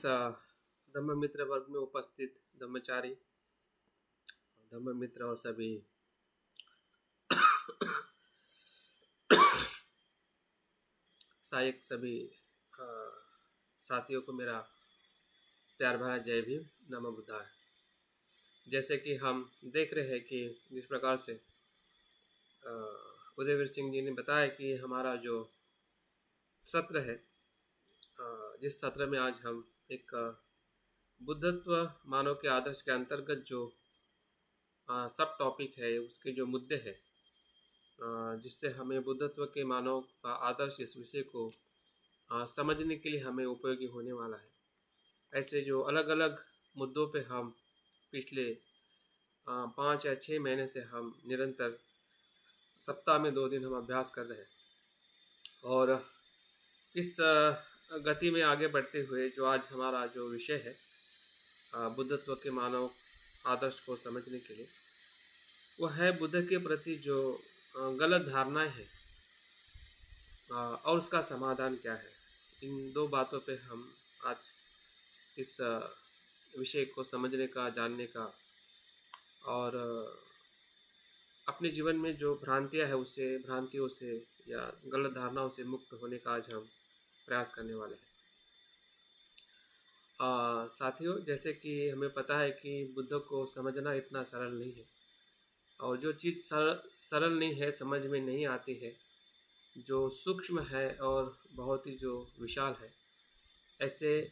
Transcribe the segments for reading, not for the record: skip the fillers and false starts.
धम्म मित्र वर्ग में उपस्थित धम्मचारी, धम्म मित्र और सभी सहायक सभी अ, साथियों को मेरा प्यार भरा जय भीम, नमो बुद्धाय। जैसे कि हम देख रहे हैं कि जिस प्रकार से उदयवीर सिंह जी ने बताया कि हमारा जो सत्र है, जिस सत्र में आज हम एक बुद्धत्व मानव के आदर्श के अंतर्गत जो सब टॉपिक है, उसके जो मुद्दे हैं, जिससे हमें बुद्धत्व के मानव का आदर्श इस विषय को समझने के लिए हमें उपयोगी होने वाला है। ऐसे जो अलग अलग मुद्दों पे हम पिछले 5 या 6 महीने से हम निरंतर सप्ताह में 2 दिन हम अभ्यास कर रहे हैं। और इस गति में आगे बढ़ते हुए जो आज हमारा जो विषय है बुद्धत्व के मानव आदर्श को समझने के लिए, वह है बुद्ध के प्रति जो गलत धारणाएं हैं और उसका समाधान क्या है। इन 2 बातों पे हम आज इस विषय को समझने का, जानने का और अपने जीवन में जो भ्रांतियां है उससे, भ्रांतियों से या गलत धारणाओं से मुक्त होने का आज हम प्रयास करने वाले हैं। साथियों, जैसे कि हमें पता है कि बुद्ध को समझना इतना सरल नहीं है, और जो चीज़ सरल नहीं है, समझ में नहीं आती है, जो सूक्ष्म है और बहुत ही जो विशाल है, ऐसे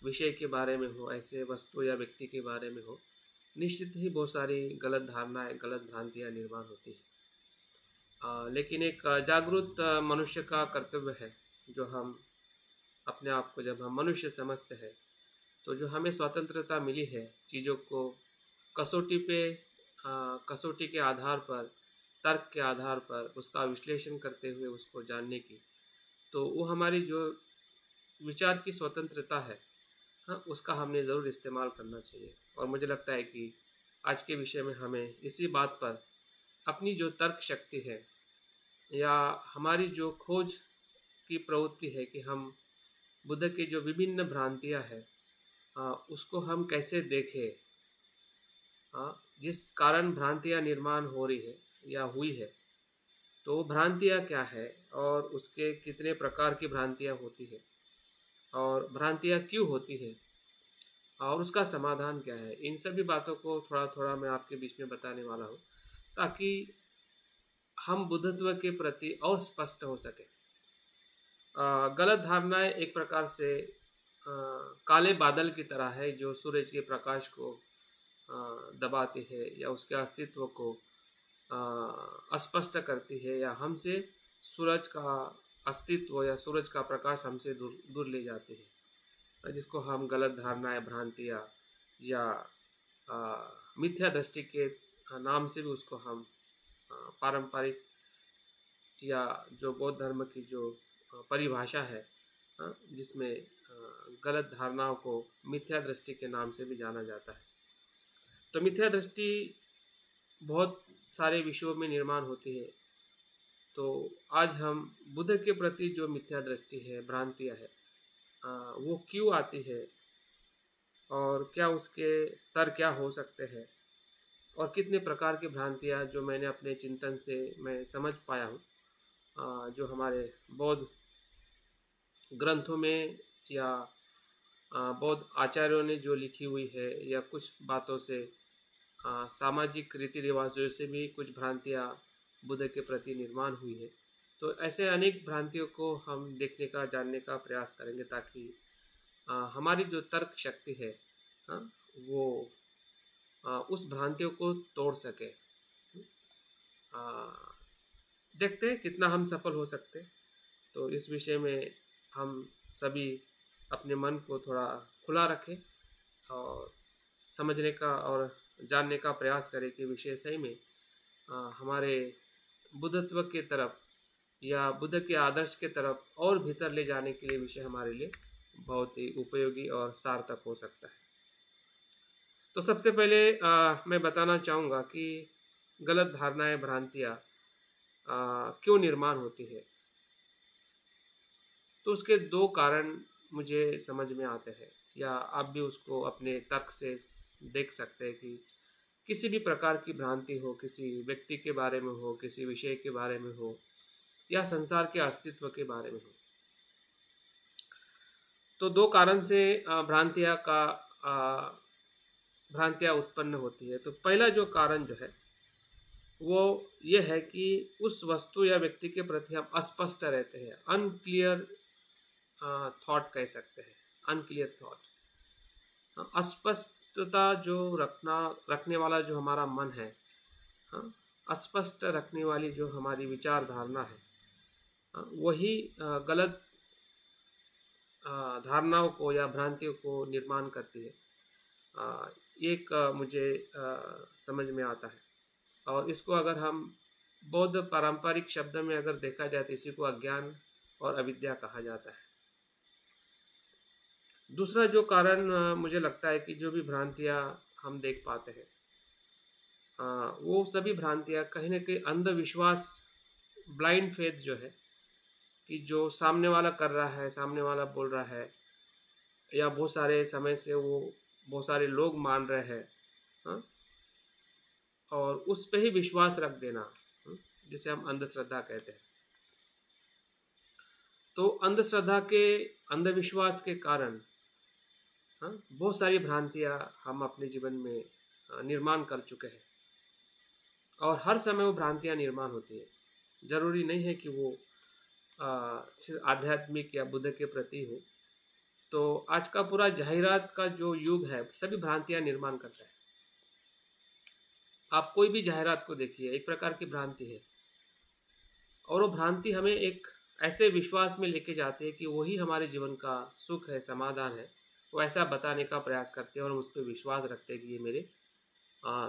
विषय के बारे में हो, ऐसे वस्तु या व्यक्ति के बारे में हो, निश्चित ही बहुत सारी गलत धारणाएं, गलत भ्रांतियां निर्माण होती हैं। लेकिन एक जागरूक मनुष्य का कर्तव्य है, जो हम अपने आप को जब हम मनुष्य समझते हैं, तो जो हमें स्वतंत्रता मिली है चीज़ों को कसौटी के आधार पर, तर्क के आधार पर उसका विश्लेषण करते हुए उसको जानने की, तो वो हमारी जो विचार की स्वतंत्रता है, उसका हमने ज़रूर इस्तेमाल करना चाहिए। और मुझे लगता है कि आज के विषय में हमें इसी बात पर अपनी जो तर्क शक्ति है या हमारी जो खोज की प्रवृत्ति है कि हम बुद्ध की जो विभिन्न भ्रांतियां हैं उसको हम कैसे देखें, जिस कारण भ्रांतियां निर्माण हो रही है या हुई है, तो भ्रांतियां क्या है और उसके कितने प्रकार की भ्रांतियां होती है और भ्रांतियां क्यों होती है और उसका समाधान क्या है। इन सभी बातों को थोड़ा थोड़ा मैं आपके बीच में बताने वाला हूँ, ताकि हम बुद्धत्व के प्रति और स्पष्ट हो सके। गलत धारणाएं एक प्रकार से काले बादल की तरह है, जो सूरज के प्रकाश को दबाती है या उसके अस्तित्व को अस्पष्ट करती है, या हमसे सूरज का अस्तित्व या सूरज का प्रकाश हमसे दूर ले जाती है, जिसको हम गलत धारणाएं, भ्रांतियाँ या मिथ्या दृष्टि के नाम से भी उसको हम पारंपरिक या जो बौद्ध धर्म की जो परिभाषा है, जिसमें गलत धारणाओं को मिथ्या दृष्टि के नाम से भी जाना जाता है। तो मिथ्या दृष्टि बहुत सारे विषयों में निर्माण होती है। तो आज हम बुद्ध के प्रति जो मिथ्या दृष्टि है, भ्रांतियाँ है, वो क्यों आती है और क्या उसके स्तर क्या हो सकते हैं, और कितने प्रकार की भ्रांतियाँ जो मैंने अपने चिंतन से मैं समझ पाया हूँ, जो हमारे बौद्ध ग्रंथों में या बौद्ध आचार्यों ने जो लिखी हुई है, या कुछ बातों से सामाजिक रीति रिवाजों से भी कुछ भ्रांतियाँ बुद्ध के प्रति निर्माण हुई है। तो ऐसे अनेक भ्रांतियों को हम देखने का, जानने का प्रयास करेंगे, ताकि हमारी जो तर्क शक्ति है वो उस भ्रांतियों को तोड़ सके। देखते हैं कितना हम सफल हो सकते हैं। तो इस विषय में हम सभी अपने मन को थोड़ा खुला रखें और समझने का और जानने का प्रयास करें कि विषय सही में हमारे बुद्धत्व के तरफ या बुद्ध के आदर्श के तरफ और भीतर ले जाने के लिए विषय हमारे लिए बहुत ही उपयोगी और सार्थक हो सकता है। तो सबसे पहले मैं बताना चाहूँगा कि गलत धारणाएं, भ्रांतियाँ क्यों निर्माण होती है। तो उसके 2 कारण मुझे समझ में आते हैं, या आप भी उसको अपने तर्क से देख सकते हैं कि किसी भी प्रकार की भ्रांति हो, किसी व्यक्ति के बारे में हो, किसी विषय के बारे में हो, या संसार के अस्तित्व के बारे में हो, तो दो कारण से भ्रांतियाँ उत्पन्न होती है। तो पहला जो कारण जो है वो ये है कि उस वस्तु या व्यक्ति के प्रति हम अस्पष्ट रहते हैं, अनक्लियर थॉट कह सकते हैं, अनक्लियर थॉट। अस्पष्टता जो रखने वाला जो हमारा मन है, हाँ, अस्पष्ट रखने वाली जो हमारी विचार धारणा है, हाँ, वही गलत धारणाओं को या भ्रांतियों को निर्माण करती है। एक मुझे समझ में आता है, और इसको अगर हम बौद्ध पारंपरिक शब्द में अगर देखा जाए तो इसी को अज्ञान और अविद्या कहा जाता है। दूसरा जो कारण मुझे लगता है कि जो भी भ्रांतियाँ हम देख पाते हैं, वो सभी भ्रांतियाँ कहीं ना कहीं अंधविश्वास, ब्लाइंड फेथ जो है, कि जो सामने वाला कर रहा है, सामने वाला बोल रहा है, या बहुत सारे समय से वो बहुत सारे लोग मान रहे हैं, हाँ, और उस पे ही विश्वास रख देना, जिसे हम अंधश्रद्धा कहते हैं। तो अंधविश्वास के कारण, हाँ, बहुत सारी भ्रांतियाँ हम अपने जीवन में निर्माण कर चुके हैं, और हर समय वो भ्रांतियाँ निर्माण होती है। जरूरी नहीं है कि वो सिर्फ आध्यात्मिक या बुद्ध के प्रति हो। तो आज का पूरा जाहिरात का जो युग है, सभी भ्रांतियाँ निर्माण करता है। आप कोई भी जाहिरात को देखिए, एक प्रकार की भ्रांति है, और वो भ्रांति हमें एक ऐसे विश्वास में लेके जाती है कि वही हमारे जीवन का सुख है, समाधान है। वो ऐसा बताने का प्रयास करते हैं और हम उस पर विश्वास रखते हैं कि ये मेरे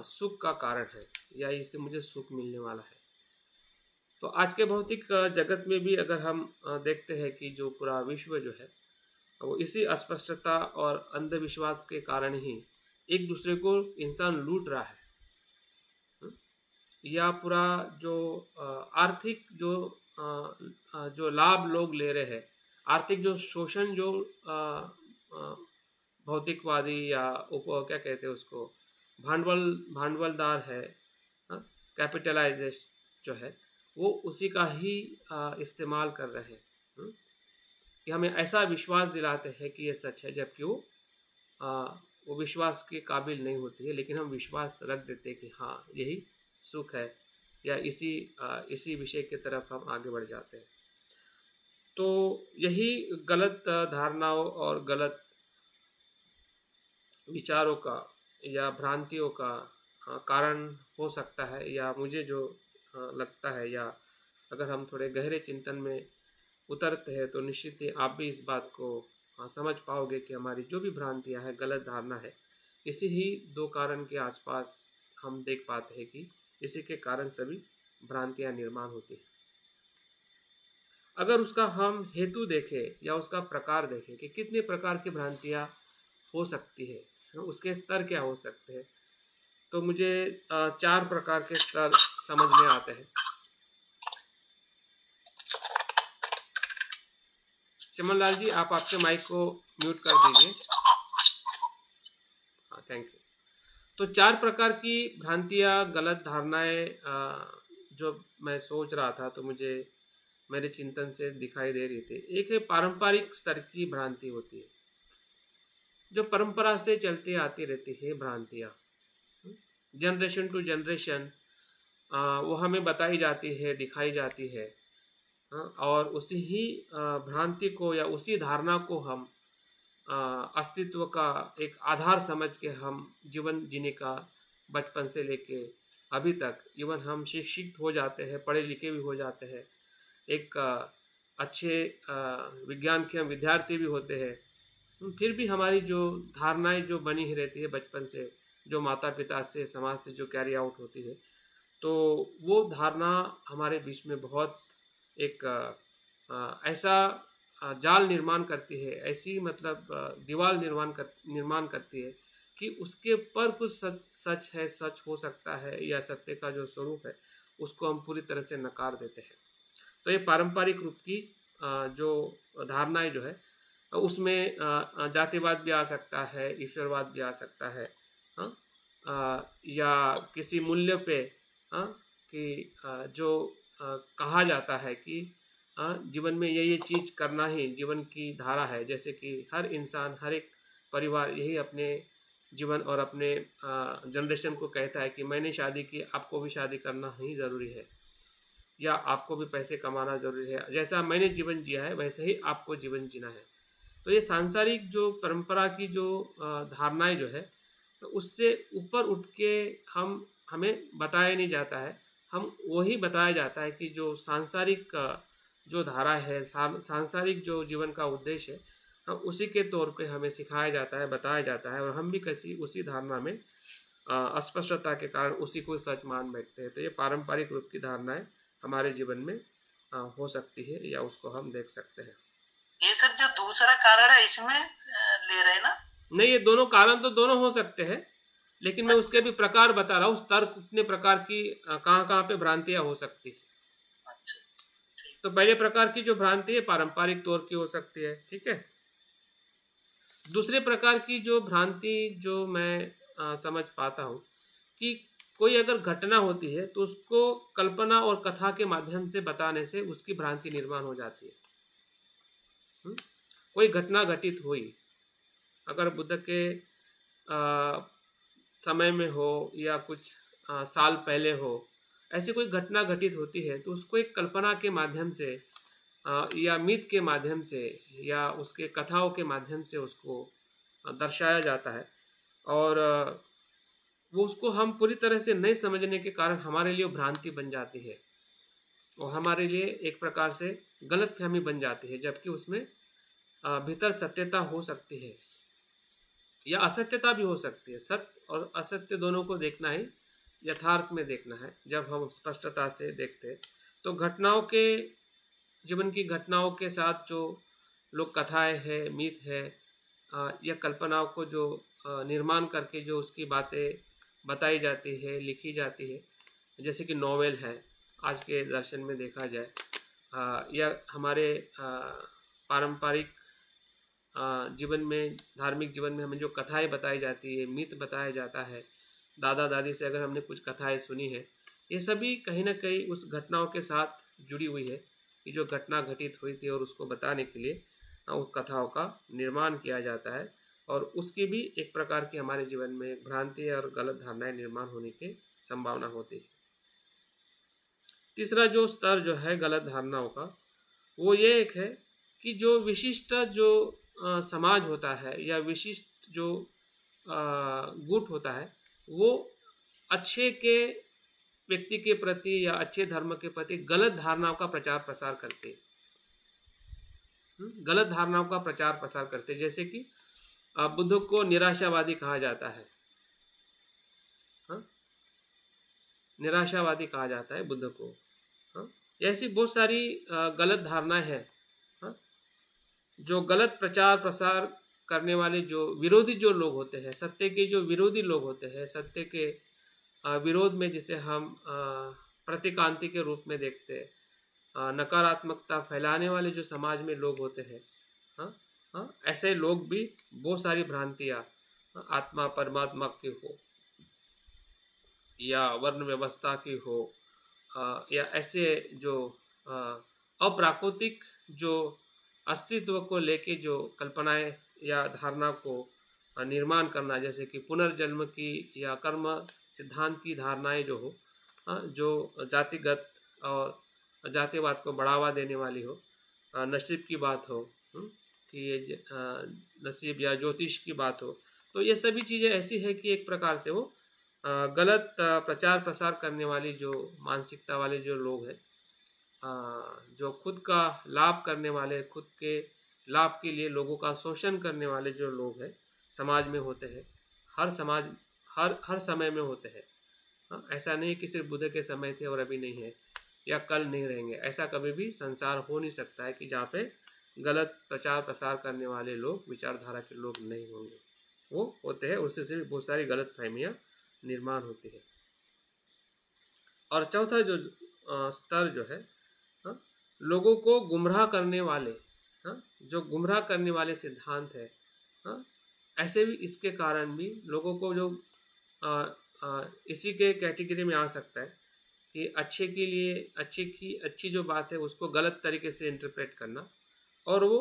सुख का कारण है, या इससे मुझे सुख मिलने वाला है। तो आज के भौतिक जगत में भी अगर हम देखते हैं कि जो पूरा विश्व जो है, वो इसी अस्पष्टता और अंधविश्वास के कारण ही एक दूसरे को इंसान लूट रहा है। या पूरा जो आर्थिक जो लाभ लोग ले रहे हैं, आर्थिक जो शोषण जो भौतिकवादी या क्या कहते हैं उसको, भांडवलदार है, कैपिटलाइजेशन जो है, वो उसी का ही इस्तेमाल कर रहे हैं, कि हमें ऐसा विश्वास दिलाते हैं कि ये सच है, जबकि वो विश्वास के काबिल नहीं होती है, लेकिन हम विश्वास रख देते हैं कि हाँ यही सुख है, या इसी विषय की तरफ हम आगे बढ़ जाते हैं। तो यही गलत धारणाओं और गलत विचारों का या भ्रांतियों का कारण हो सकता है, या मुझे जो लगता है, या अगर हम थोड़े गहरे चिंतन में उतरते हैं तो निश्चित ही आप भी इस बात को समझ पाओगे कि हमारी जो भी भ्रांतियाँ हैं, गलत धारणा है, इसी ही दो कारण के आसपास हम देख पाते हैं कि इसी के कारण सभी भ्रांतियाँ निर्माण होती हैं। अगर उसका हम हेतु देखें या उसका प्रकार देखें कि कितने प्रकार की भ्रांतियाँ हो सकती है, उसके स्तर क्या हो सकते हैं, तो मुझे 4 प्रकार के स्तर समझ में आते हैं। चमन लाल जी, आप आपके माइक को म्यूट कर दीजिए। हाँ, थैंक यू। तो 4 प्रकार की भ्रांतियाँ, गलत धारणाएं जो मैं सोच रहा था, तो मुझे मेरे चिंतन से दिखाई दे रही थी। एक है पारंपरिक स्तर की भ्रांति होती है, जो परंपरा से चलती आती रहती है भ्रांतियाँ, जनरेशन टू जनरेशन वो हमें बताई जाती है, दिखाई जाती है, और उसी ही भ्रांति को या उसी धारणा को हम अस्तित्व का एक आधार समझ के हम जीवन जीने का, बचपन से लेके अभी तक, इवन हम शिक्षित हो जाते हैं, पढ़े लिखे भी हो जाते हैं, एक अच्छे विज्ञान के हम विद्यार्थी भी होते हैं, फिर भी हमारी जो धारणाएं जो बनी ही रहती है बचपन से, जो माता पिता से, समाज से जो कैरी आउट होती है, तो वो धारणा हमारे बीच में बहुत एक ऐसा जाल निर्माण करती है, ऐसी मतलब दीवार निर्माण करती है कि उसके पर कुछ सच है, सच हो सकता है, या सत्य का जो स्वरूप है उसको हम पूरी तरह से नकार देते हैं। तो ये पारंपरिक रूप की जो धारणाएं जो है, उसमें जातिवाद भी आ सकता है, ईश्वरवाद भी आ सकता है। हाँ, या किसी मूल्य पे, हाँ, कि जो कहा जाता है कि जीवन में ये चीज़ करना ही जीवन की धारा है, जैसे कि हर इंसान, हर एक परिवार यही अपने जीवन और अपने जनरेशन को कहता है कि मैंने शादी की, आपको भी शादी करना ही ज़रूरी है, या आपको भी पैसे कमाना ज़रूरी है, जैसा मैंने जीवन जिया है वैसे ही आपको जीवन जीना है। तो ये सांसारिक जो परंपरा की जो धारणाएं जो है, तो उससे ऊपर उठ के हमें बताया नहीं जाता है। हम वही बताया जाता है कि जो सांसारिक जो धारा है, सांसारिक जो जीवन का उद्देश्य है, हम उसी के तौर पे हमें सिखाया जाता है, बताया जाता है, और हम भी किसी उसी धारणा में अस्पष्टता के कारण उसी को सच मान बैठते हैं। तो ये पारंपरिक रूप की धारणाएं हमारे जीवन में हो सकती है, या उसको हम देख सकते हैं। ये सर जो दूसरा कारण है इसमें ले रहे ना? नहीं, ये दोनों कारण तो दोनों हो सकते हैं, लेकिन मैं उसके अच्छा। भी प्रकार बता रहा हूँ, स्तर कितने प्रकार की कहाँ कहाँ पे भ्रांतियाँ हो सकती है। अच्छा, ठीक। तो पहले प्रकार की जो भ्रांति है पारंपरिक तौर की हो सकती है, ठीक है। दूसरे प्रकार की जो भ्रांति जो मैं समझ पाता हूँ कि कोई अगर घटना होती है तो उसको कल्पना और कथा के माध्यम से बताने से उसकी भ्रांति निर्माण हो जाती है। हुँ? कोई घटना घटित हुई, अगर बुद्ध के समय में हो या कुछ साल पहले हो, ऐसी कोई घटना घटित होती है तो उसको एक कल्पना के माध्यम से या मिथ के माध्यम से या उसके कथाओं के माध्यम से उसको दर्शाया जाता है, और वो उसको हम पूरी तरह से नहीं समझने के कारण हमारे लिए भ्रांति बन जाती है, और हमारे लिए एक प्रकार से गलतफहमी बन जाती है, जबकि उसमें भीतर सत्यता हो सकती है या असत्यता भी हो सकती है। सत्य और असत्य दोनों को देखना ही यथार्थ में देखना है। जब हम स्पष्टता से देखते हैं तो घटनाओं के जीवन की घटनाओं के साथ जो लोग कथाएं हैं, मिथ है, या कल्पनाओं को जो निर्माण करके जो उसकी बातें बताई जाती है, लिखी जाती है, जैसे कि नॉवेल है आज के दर्शन में देखा जाए, या हमारे पारंपरिक जीवन में, धार्मिक जीवन में हमें जो कथाएं बताई जाती है, मिथ बताया जाता है, दादा दादी से अगर हमने कुछ कथाएं सुनी है, ये सभी कहीं ना कहीं उस घटनाओं के साथ जुड़ी हुई है कि जो घटना घटित हुई थी, और उसको बताने के लिए उस कथाओं का निर्माण किया जाता है, और उसकी भी एक प्रकार की हमारे जीवन में भ्रांति और गलत धारणाएं निर्माण होने की संभावना होती है। तीसरा जो स्तर जो है गलत धारणाओं का, वो ये एक है कि जो विशिष्ट जो समाज होता है या विशिष्ट जो गुट होता है, वो अच्छे के व्यक्ति के प्रति या अच्छे धर्म के प्रति गलत धारणाओं का प्रचार प्रसार करते हैं। गलत धारणाओं का प्रचार प्रसार करते, जैसे कि बुद्ध को निराशावादी कहा जाता है। हाँ, निराशावादी कहा जाता है बुद्ध को। हाँ, ऐसी बहुत सारी गलत धारणाएं हैं। हाँ, जो गलत प्रचार प्रसार करने वाले जो विरोधी जो लोग होते हैं, सत्य के जो विरोधी लोग होते हैं, सत्य के विरोध में जिसे हम प्रतिकांति के रूप में देखते हैं, नकारात्मकता फैलाने वाले जो समाज में लोग होते हैं, हाँ, हाँ, ऐसे लोग भी बहुत सारी भ्रांतियाँ, आत्मा परमात्मा की हो या वर्ण व्यवस्था की हो, या ऐसे जो अप्राकृतिक जो अस्तित्व को लेके जो कल्पनाएं या धारणा को निर्माण करना, जैसे कि पुनर्जन्म की या कर्म सिद्धांत की धारणाएं जो हो, जो जातिगत और जातिवाद को बढ़ावा देने वाली हो, नसीब की बात हो, कि ये नसीब या ज्योतिष की बात हो, तो ये सभी चीज़ें ऐसी है कि एक प्रकार से वो गलत प्रचार प्रसार करने वाली जो मानसिकता वाले जो लोग हैं, जो खुद का लाभ करने वाले, खुद के लाभ के लिए लोगों का शोषण करने वाले जो लोग हैं समाज में होते हैं। हर समाज, हर हर समय में होते हैं। हाँ, ऐसा नहीं कि सिर्फ बुद्ध के समय थे और अभी नहीं है या कल नहीं रहेंगे। ऐसा कभी भी संसार हो नहीं सकता है कि जहाँ पे गलत प्रचार प्रसार करने वाले लोग, विचारधारा के लोग नहीं होंगे। वो होते हैं, उससे सिर्फ बहुत सारी गलत फहमियाँ निर्माण होती है। और चौथा जो स्तर जो है, हाँ, लोगों को गुमराह करने वाले हाँ, जो गुमराह करने वाले सिद्धांत है, हाँ, ऐसे भी इसके कारण भी लोगों को जो इसी के कैटेगरी में आ सकता है कि अच्छे के लिए अच्छी जो बात है उसको गलत तरीके से इंटरप्रेट करना, और वो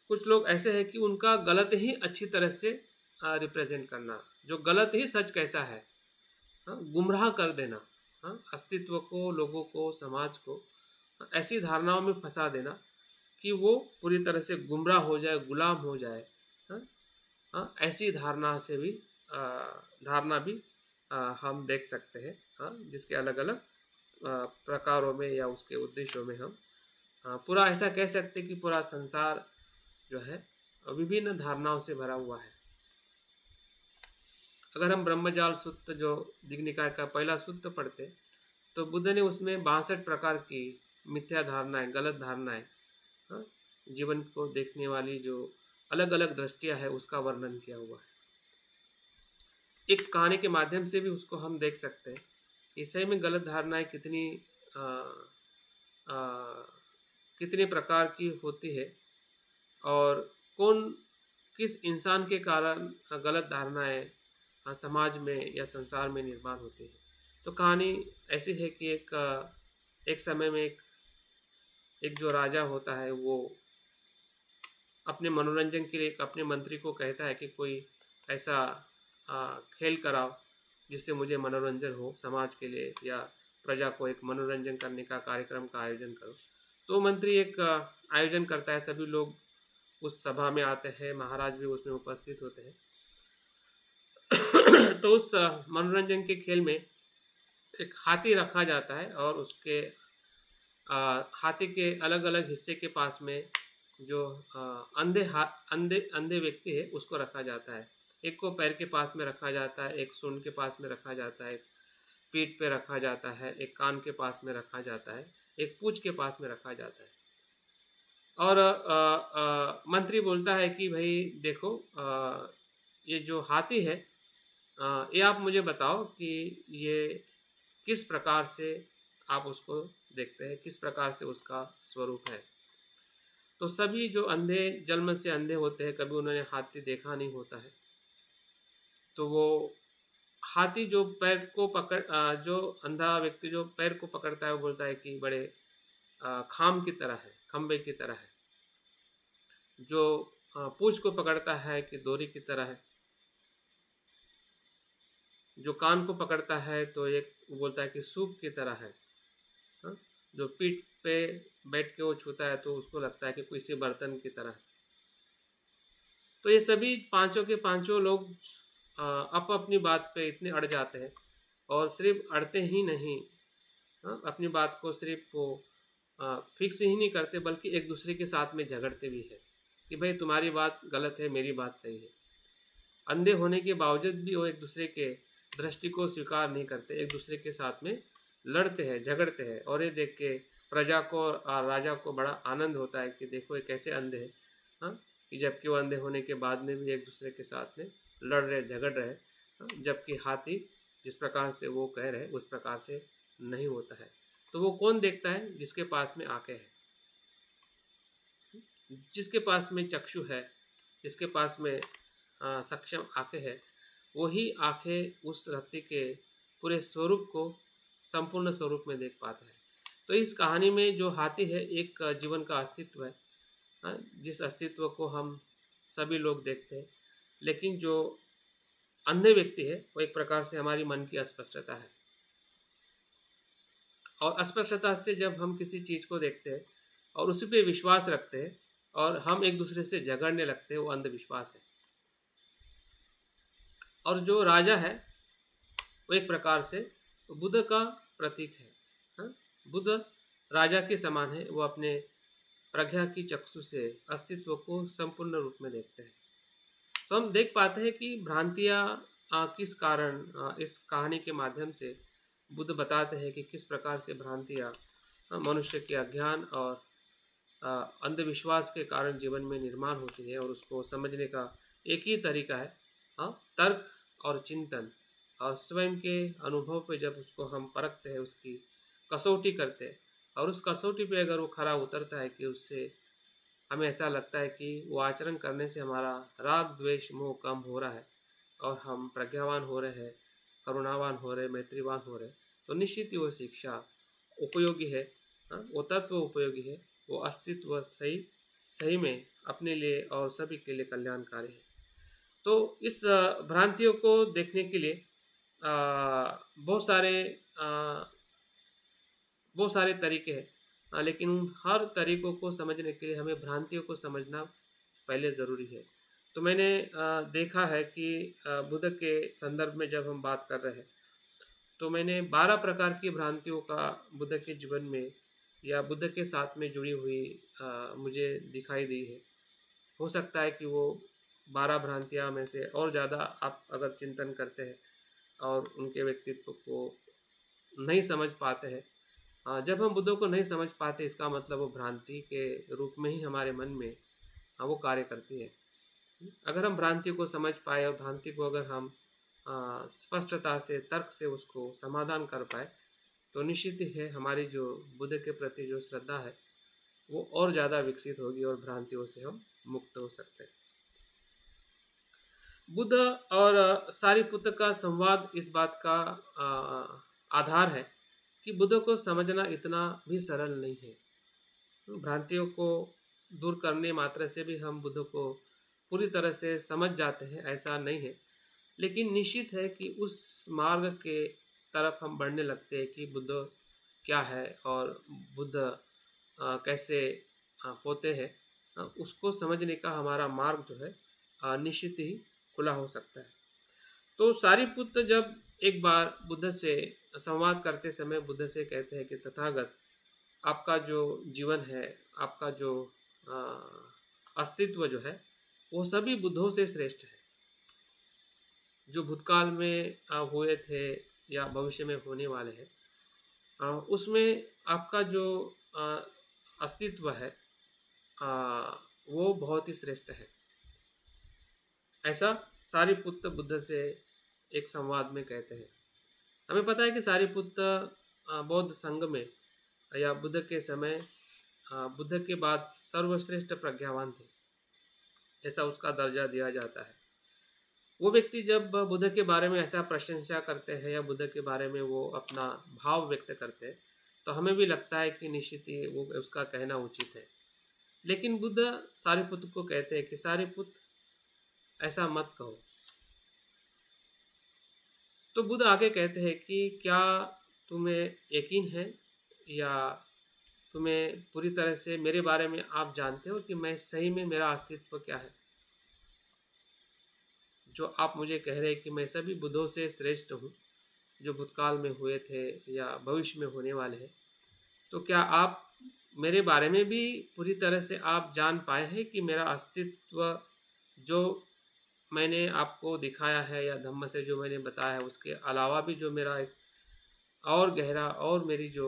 कुछ लोग ऐसे हैं कि उनका गलत ही अच्छी तरह से रिप्रेजेंट करना, जो गलत ही सच कैसा है, हाँ, गुमराह कर देना, हाँ, अस्तित्व को, लोगों को, समाज को ऐसी धारणाओं में फंसा देना कि वो पूरी तरह से गुमराह हो जाए, गुलाम हो जाए, हाँ, हाँ, ऐसी धारणा भी हम देख सकते हैं, हाँ, जिसके अलग अलग प्रकारों में या उसके उद्देश्यों में हम पूरा ऐसा कह सकते हैं कि पूरा संसार जो है विभिन्न धारणाओं से भरा हुआ है। अगर हम ब्रह्मजाल सूत्र जो दिग्निकाय का पहला सूत्र पढ़ते तो बुद्ध ने उसमें 62 प्रकार की मिथ्या धारणाएं, गलत धारणाएं, हाँ, जीवन को देखने वाली जो अलग अलग दृष्टियां है उसका वर्णन किया हुआ है। एक कहानी के माध्यम से भी उसको हम देख सकते हैं कि सही में गलत धारणाएं आ, आ, कितने प्रकार की होती है और किस इंसान के कारण गलत धारणाएं समाज में या संसार में निर्माण होती है। तो कहानी ऐसी है कि एक समय में एक जो राजा होता है वो अपने मनोरंजन के लिए अपने मंत्री को कहता है कि कोई ऐसा खेल कराओ जिससे मुझे मनोरंजन हो, समाज के लिए या प्रजा को एक मनोरंजन करने का कार्यक्रम का आयोजन करो। तो मंत्री एक आयोजन करता है, सभी लोग उस सभा में आते हैं, महाराज भी उसमें उपस्थित होते हैं। तो उस मनोरंजन के खेल में एक हाथी रखा जाता है और उसके हाथी के अलग अलग हिस्से के पास में जो अंधे व्यक्ति है उसको रखा जाता है। एक को पैर के पास में रखा जाता है, एक सूंड के पास में रखा जाता है, पीठ पे रखा जाता है, एक कान के पास में रखा जाता है, एक पूंछ के पास में रखा जाता है। और मंत्री बोलता है कि भाई देखो, ये जो हाथी है ये आप मुझे बताओ कि ये किस प्रकार से आप उसको देखते हैं, किस प्रकार से उसका स्वरूप है। तो सभी जो अंधे, जन्म से अंधे होते हैं, कभी उन्होंने हाथी देखा नहीं होता है, तो वो हाथी जो पैर को जो अंधा व्यक्ति जो पैर को पकड़ता है वो बोलता है कि बड़े खाम की तरह है, खंबे की तरह है। जो पूंछ को पकड़ता है कि डोरी की तरह है। जो कान को पकड़ता है तो एक बोलता है कि सूप की तरह है। हाँ? जो पीठ पे बैठ के वो छूता है तो उसको लगता है कि किसी बर्तन की तरह है। तो ये सभी पांचों के पांचों लोग अपनी बात पे इतने अड़ जाते हैं, और सिर्फ अड़ते ही नहीं, हाँ, अपनी बात को सिर्फ वो फिक्स ही नहीं करते बल्कि एक दूसरे के साथ में झगड़ते भी है कि भाई तुम्हारी बात गलत है, मेरी बात सही है। अंधे होने के बावजूद भी वो एक दूसरे के दृष्टि को स्वीकार नहीं करते, एक दूसरे के साथ में लड़ते हैं, झगड़ते हैं। और ये देख के प्रजा को और राजा को बड़ा आनंद होता है कि देखो ये कैसे अंधे हैं, हाँ, कि जबकि वो अंधे होने के बाद में भी एक दूसरे के साथ में लड़ रहे, झगड़ रहे, हाँ, जबकि हाथी जिस प्रकार से वो कह रहे उस प्रकार से नहीं होता है। तो वो कौन देखता है? जिसके पास में आंखें है, जिसके पास में चक्षु है, जिसके पास में सक्षम आंखें है, वही आंखें उस रत्ती के पूरे स्वरूप को संपूर्ण स्वरूप में देख पाता है। तो इस कहानी में जो हाथी है एक जीवन का अस्तित्व है, जिस अस्तित्व को हम सभी लोग देखते हैं। लेकिन जो अंधे व्यक्ति है वो एक प्रकार से हमारी मन की अस्पष्टता है, और अस्पष्टता से जब हम किसी चीज़ को देखते हैं और उसी पे विश्वास रखते हैं और हम एक दूसरे से झगड़ने लगते हैं, वो अंधविश्वास है। और जो राजा है वो एक प्रकार से बुद्ध का प्रतीक है, हाँ? बुद्ध राजा के समान है, वो अपने प्रज्ञा की चक्षु से अस्तित्व को संपूर्ण रूप में देखते हैं। तो हम देख पाते हैं कि भ्रांतियाँ किस कारण इस कहानी के माध्यम से बुद्ध बताते हैं कि किस प्रकार से भ्रांतियाँ मनुष्य के अज्ञान और अंधविश्वास के कारण जीवन में निर्माण होती है। और उसको समझने का एक ही तरीका है, तर्क और चिंतन, और स्वयं के अनुभव पे जब उसको हम परखते हैं, उसकी कसौटी करते हैं, और उस कसौटी पे अगर वो खरा उतरता है कि उससे हमें ऐसा लगता है कि वो आचरण करने से हमारा राग द्वेष मोह कम हो रहा है और हम प्रज्ञावान हो रहे हैं, करुणावान हो रहे, मैत्रीवान हो रहे, तो निश्चित ही वो शिक्षा उपयोगी है। हाँ, वो तत्व उपयोगी है, वो अस्तित्व सही सही में अपने लिए और सभी के लिए कल्याणकारी है। तो इस भ्रांतियों को देखने के लिए बहुत सारे बहुत सारे तरीके हैं। लेकिन उन हर तरीकों को समझने के लिए हमें भ्रांतियों को समझना पहले ज़रूरी है। तो मैंने देखा है कि बुद्ध के संदर्भ में जब हम बात कर रहे हैं, तो मैंने 12 प्रकार की भ्रांतियों का बुद्ध के जीवन में या बुद्ध के साथ में जुड़ी हुई मुझे दिखाई दी है। हो सकता है कि वो 12 भ्रांतियाँ में से और ज़्यादा आप अगर चिंतन करते हैं और उनके व्यक्तित्व को नहीं समझ पाते हैं। जब हम बुद्धों को नहीं समझ पाते, इसका मतलब वो भ्रांति के रूप में ही हमारे मन में वो कार्य करती है। अगर हम भ्रांति को समझ पाए और भ्रांति को अगर हम स्पष्टता से तर्क से उसको समाधान कर पाए, तो निश्चित ही है हमारी जो बुद्ध के प्रति जो श्रद्धा है वो और ज़्यादा विकसित होगी और भ्रांतियों से हम मुक्त हो सकते हैं। बुद्ध और सारिपुत्र का संवाद इस बात का आधार है कि बुद्ध को समझना इतना भी सरल नहीं है। भ्रांतियों को दूर करने मात्र से भी हम बुद्ध को पूरी तरह से समझ जाते हैं, ऐसा नहीं है। लेकिन निश्चित है कि उस मार्ग के तरफ हम बढ़ने लगते हैं कि बुद्ध क्या है और बुद्ध कैसे होते हैं, उसको समझने का हमारा मार्ग जो है निश्चित ही खुला हो सकता है। तो सारिपुत्र जब एक बार बुद्ध से संवाद करते समय बुद्ध से कहते हैं कि तथागत, आपका जो जीवन है, आपका जो अस्तित्व जो है, वो सभी बुद्धों से श्रेष्ठ है। जो भूतकाल में हुए थे या भविष्य में होने वाले हैं, उसमें आपका जो अस्तित्व है वो बहुत ही श्रेष्ठ है। ऐसा सारिपुत्र बुद्ध से एक संवाद में कहते हैं। हमें पता है कि सारिपुत्र बौद्ध संघ में या बुद्ध के समय बुद्ध के बाद सर्वश्रेष्ठ प्रज्ञावान थे, ऐसा उसका दर्जा दिया जाता है। वो व्यक्ति जब बुद्ध के बारे में ऐसा प्रशंसा करते हैं या बुद्ध के बारे में वो अपना भाव व्यक्त करते हैं, तो हमें भी लगता है कि निश्चित ही वो उसका कहना उचित है। लेकिन बुद्ध सारिपुत्र को कहते हैं कि सारिपुत्र, ऐसा मत कहो। तो बुद्ध आगे कहते हैं कि क्या तुम्हें यकीन है या तुम्हें पूरी तरह से मेरे बारे में आप जानते हो कि मैं सही में मेरा अस्तित्व क्या है? जो आप मुझे कह रहे हैं कि मैं सभी बुद्धों से श्रेष्ठ हूँ, जो भूतकाल में हुए थे या भविष्य में होने वाले हैं, तो क्या आप मेरे बारे में भी पूरी तरह से आप जान पाए हैं कि मेरा अस्तित्व जो मैंने आपको दिखाया है या धम्म से जो मैंने बताया है, उसके अलावा भी जो मेरा एक और गहरा और मेरी जो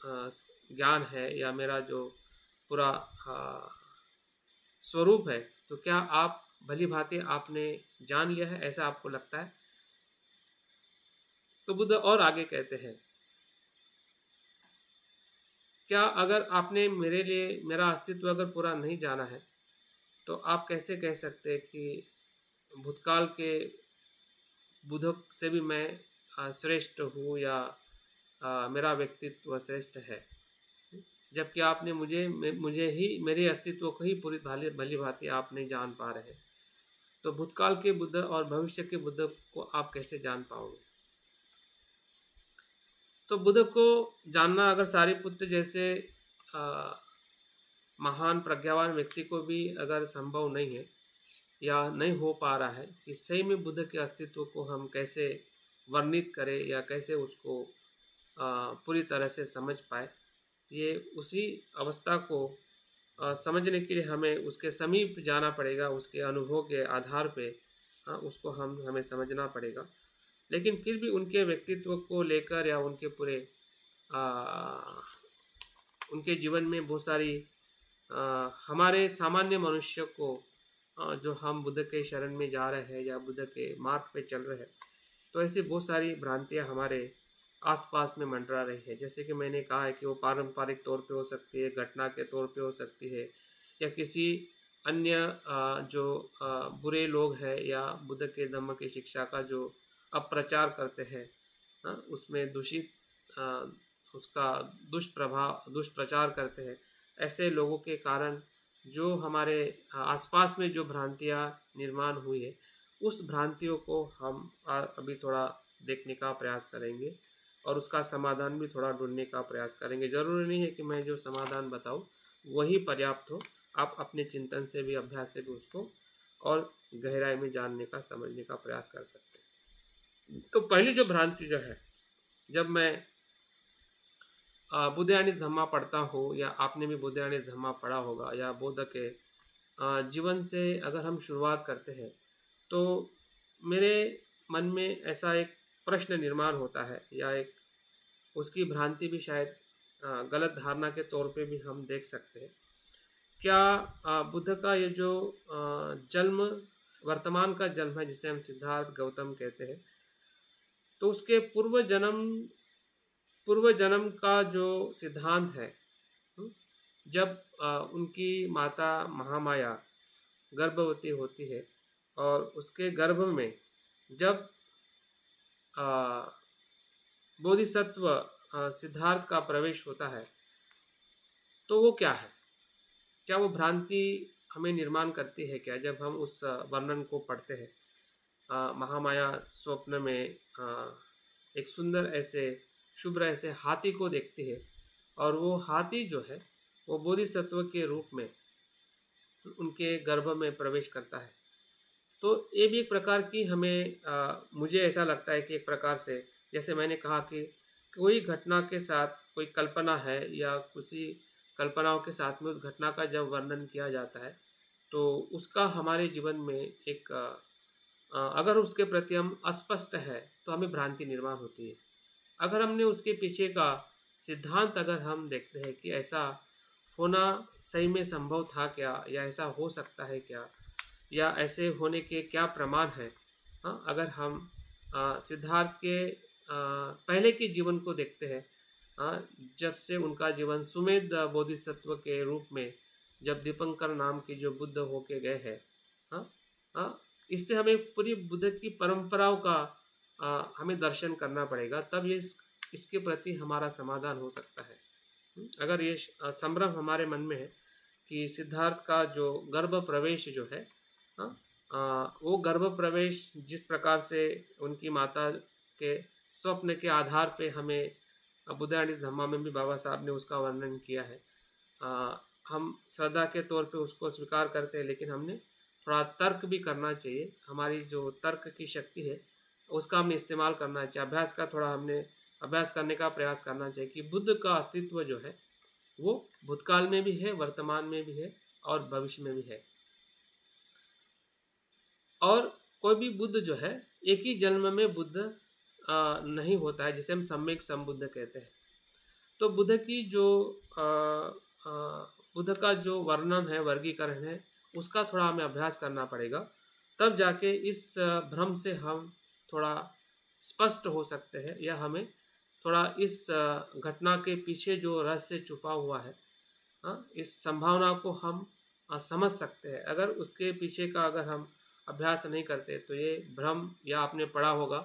ज्ञान है या मेरा जो पूरा स्वरूप है, तो क्या आप भली भांति आपने जान लिया है, ऐसा आपको लगता है? तो बुद्ध और आगे कहते हैं, क्या अगर आपने मेरे लिए मेरा अस्तित्व अगर पूरा नहीं जाना है, तो आप कैसे कह सकते हैं कि भूतकाल के बुद्धों से भी मैं श्रेष्ठ हूँ या मेरा व्यक्तित्व श्रेष्ठ है, जबकि आपने मुझे ही मेरे अस्तित्व को ही पूरी भली भांति आप नहीं जान पा रहे। तो भूतकाल के बुद्ध और भविष्य के बुद्ध को आप कैसे जान पाओगे? तो बुद्ध को जानना अगर सारिपुत्र जैसे महान प्रज्ञावान व्यक्ति को भी अगर संभव नहीं है या नहीं हो पा रहा है कि सही में बुद्ध के अस्तित्व को हम कैसे वर्णित करें या कैसे उसको पूरी तरह से समझ पाए, ये उसी अवस्था को समझने के लिए हमें उसके समीप जाना पड़ेगा, उसके अनुभव के आधार पे उसको हमें समझना पड़ेगा। लेकिन फिर भी उनके व्यक्तित्व को लेकर या उनके पूरे उनके जीवन में बहुत सारी हमारे सामान्य मनुष्य को जो हम बुद्ध के शरण में जा रहे हैं या बुद्ध के मार्ग पे चल रहे हैं, तो ऐसी बहुत सारी भ्रांतियाँ हमारे आसपास में मंडरा रही है। जैसे कि मैंने कहा है कि वो पारंपरिक तौर पे हो सकती है, घटना के तौर पे हो सकती है, या किसी अन्य जो बुरे लोग हैं या बुद्ध के धम्म की शिक्षा का जो अप्रचार करते हैं, उसमें दूषित उसका दुष्प्रचार करते हैं, ऐसे लोगों के कारण जो हमारे आसपास में जो भ्रांतियाँ निर्माण हुई है, उस भ्रांतियों को हम अभी थोड़ा देखने का प्रयास करेंगे और उसका समाधान भी थोड़ा ढूंढने का प्रयास करेंगे। ज़रूरी नहीं है कि मैं जो समाधान बताऊँ वही पर्याप्त हो, आप अपने चिंतन से भी, अभ्यास से भी उसको और गहराई में जानने का, समझने का प्रयास कर सकते हैं। तो पहली जो भ्रांति जो है, जब मैं बुद्धयानिस धम्मा पढ़ता हूँ या आपने भी बुद्धयानिस धम्मा पढ़ा होगा या बुद्ध के जीवन से अगर हम शुरुआत करते हैं, तो मेरे मन में ऐसा एक प्रश्न निर्माण होता है या एक उसकी भ्रांति भी शायद गलत धारणा के तौर पे भी हम देख सकते हैं। क्या बुद्ध का ये जो जन्म, वर्तमान का जन्म है जिसे हम सिद्धार्थ गौतम कहते हैं, तो उसके पूर्व जन्म का जो सिद्धांत है, हम्म, जब उनकी माता महामाया गर्भवती होती है और उसके गर्भ में जब आ, बोधिसत्व सिद्धार्थ का प्रवेश होता है, तो वो क्या है? क्या वो भ्रांति हमें निर्माण करती है क्या? जब हम उस वर्णन को पढ़ते हैं, महामाया स्वप्न में एक सुंदर ऐसे शुभ्र ऐसे हाथी को देखती है और वो हाथी जो है वो बोधिसत्व के रूप में उनके गर्भ में प्रवेश करता है। तो ये भी एक प्रकार की हमें मुझे ऐसा लगता है कि एक प्रकार से, जैसे मैंने कहा कि कोई घटना के साथ कोई कल्पना है या किसी कल्पनाओं के साथ में उस घटना का जब वर्णन किया जाता है, तो उसका हमारे जीवन में एक अगर उसके प्रति हम अस्पष्ट है तो हमें भ्रांति निर्माण होती है। अगर हमने उसके पीछे का सिद्धांत अगर हम देखते हैं कि ऐसा होना सही में संभव था क्या, या ऐसा हो सकता है क्या, या ऐसे होने के क्या प्रमाण हैं, हाँ, अगर हम सिद्धार्थ के पहले के जीवन को देखते हैं, जब से उनका जीवन सुमेध बोधिसत्व के रूप में जब दीपंकर नाम के जो बुद्ध होके गए हैं, हाँ, हाँ, इससे हमें पूरी बुद्ध की परंपराओं का हमें दर्शन करना पड़ेगा, तब ये इसके प्रति हमारा समाधान हो सकता है। अगर ये संभ्रम हमारे मन में है कि सिद्धार्थ का जो गर्भ प्रवेश जो है, वो गर्भ प्रवेश जिस प्रकार से उनकी माता के स्वप्न के आधार पे हमें बुद्धयानिस धम्मा में भी बाबा साहब ने उसका वर्णन किया है, हम श्रद्धा के तौर पे उसको स्वीकार करते हैं, लेकिन हमने थोड़ा तर्क भी करना चाहिए। हमारी जो तर्क की शक्ति है उसका हमने इस्तेमाल करना चाहिए, अभ्यास का थोड़ा हमने अभ्यास करने का प्रयास करना चाहिए कि बुद्ध का अस्तित्व जो है वो भूतकाल में भी है, वर्तमान में भी है और भविष्य में भी है। और कोई भी बुद्ध जो है एक ही जन्म में बुद्ध नहीं होता है, जिसे हम सम्यक संबुद्ध कहते हैं। तो बुद्ध की जो बुद्ध का जो वर्णन है, वर्गीकरण है, उसका थोड़ा हमें अभ्यास करना पड़ेगा, तब जाके इस भ्रम से हम थोड़ा स्पष्ट हो सकते हैं, या हमें थोड़ा इस घटना के पीछे जो रहस्य छुपा हुआ है, इस संभावना को हम समझ सकते हैं। अगर उसके पीछे का अगर हम अभ्यास नहीं करते तो ये भ्रम, या आपने पढ़ा होगा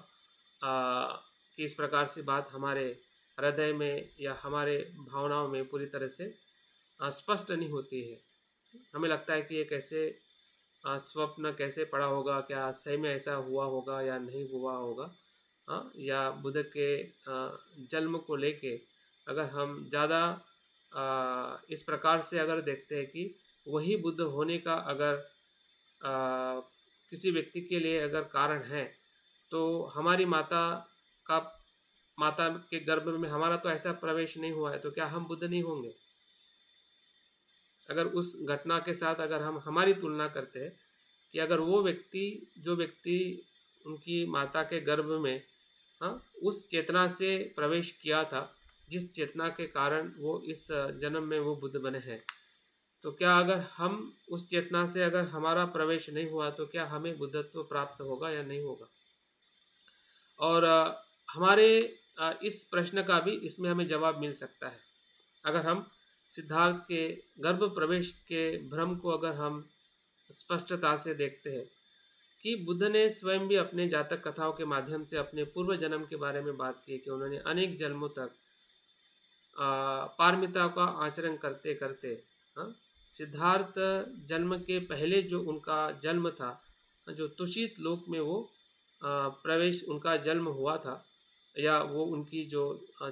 कि इस प्रकार से बात हमारे हृदय में या हमारे भावनाओं में पूरी तरह से स्पष्ट नहीं होती है। हमें लगता है कि ये कैसे स्वप्न कैसे पड़ा होगा, क्या सही में ऐसा हुआ होगा या नहीं हुआ होगा, या बुद्ध के जन्म को लेके अगर हम ज़्यादा इस प्रकार से अगर देखते हैं कि वही बुद्ध होने का अगर किसी व्यक्ति के लिए अगर कारण है, तो हमारी माता के गर्भ में हमारा तो ऐसा प्रवेश नहीं हुआ है, तो क्या हम बुद्ध नहीं होंगे? अगर उस घटना के साथ अगर हम हमारी तुलना करते हैं कि अगर वो व्यक्ति, जो व्यक्ति उनकी माता के गर्भ में उस चेतना से प्रवेश किया था, जिस चेतना के कारण वो इस जन्म में वो बुद्ध बने हैं, तो क्या अगर हम उस चेतना से अगर हमारा प्रवेश नहीं हुआ तो क्या हमें बुद्धत्व प्राप्त होगा या नहीं होगा? और हमारे इस प्रश्न का भी इसमें हमें जवाब मिल सकता है। अगर हम सिद्धार्थ के गर्भ प्रवेश के भ्रम को अगर हम स्पष्टता से देखते हैं कि बुद्ध ने स्वयं भी अपने जातक कथाओं के माध्यम से अपने पूर्व जन्म के बारे में बात की कि उन्होंने अनेक जन्मों तक पारमिता का आचरण करते करते हाँ, सिद्धार्थ जन्म के पहले जो उनका जन्म था, जो तुषित लोक में वो प्रवेश उनका जन्म हुआ था, या वो उनकी जो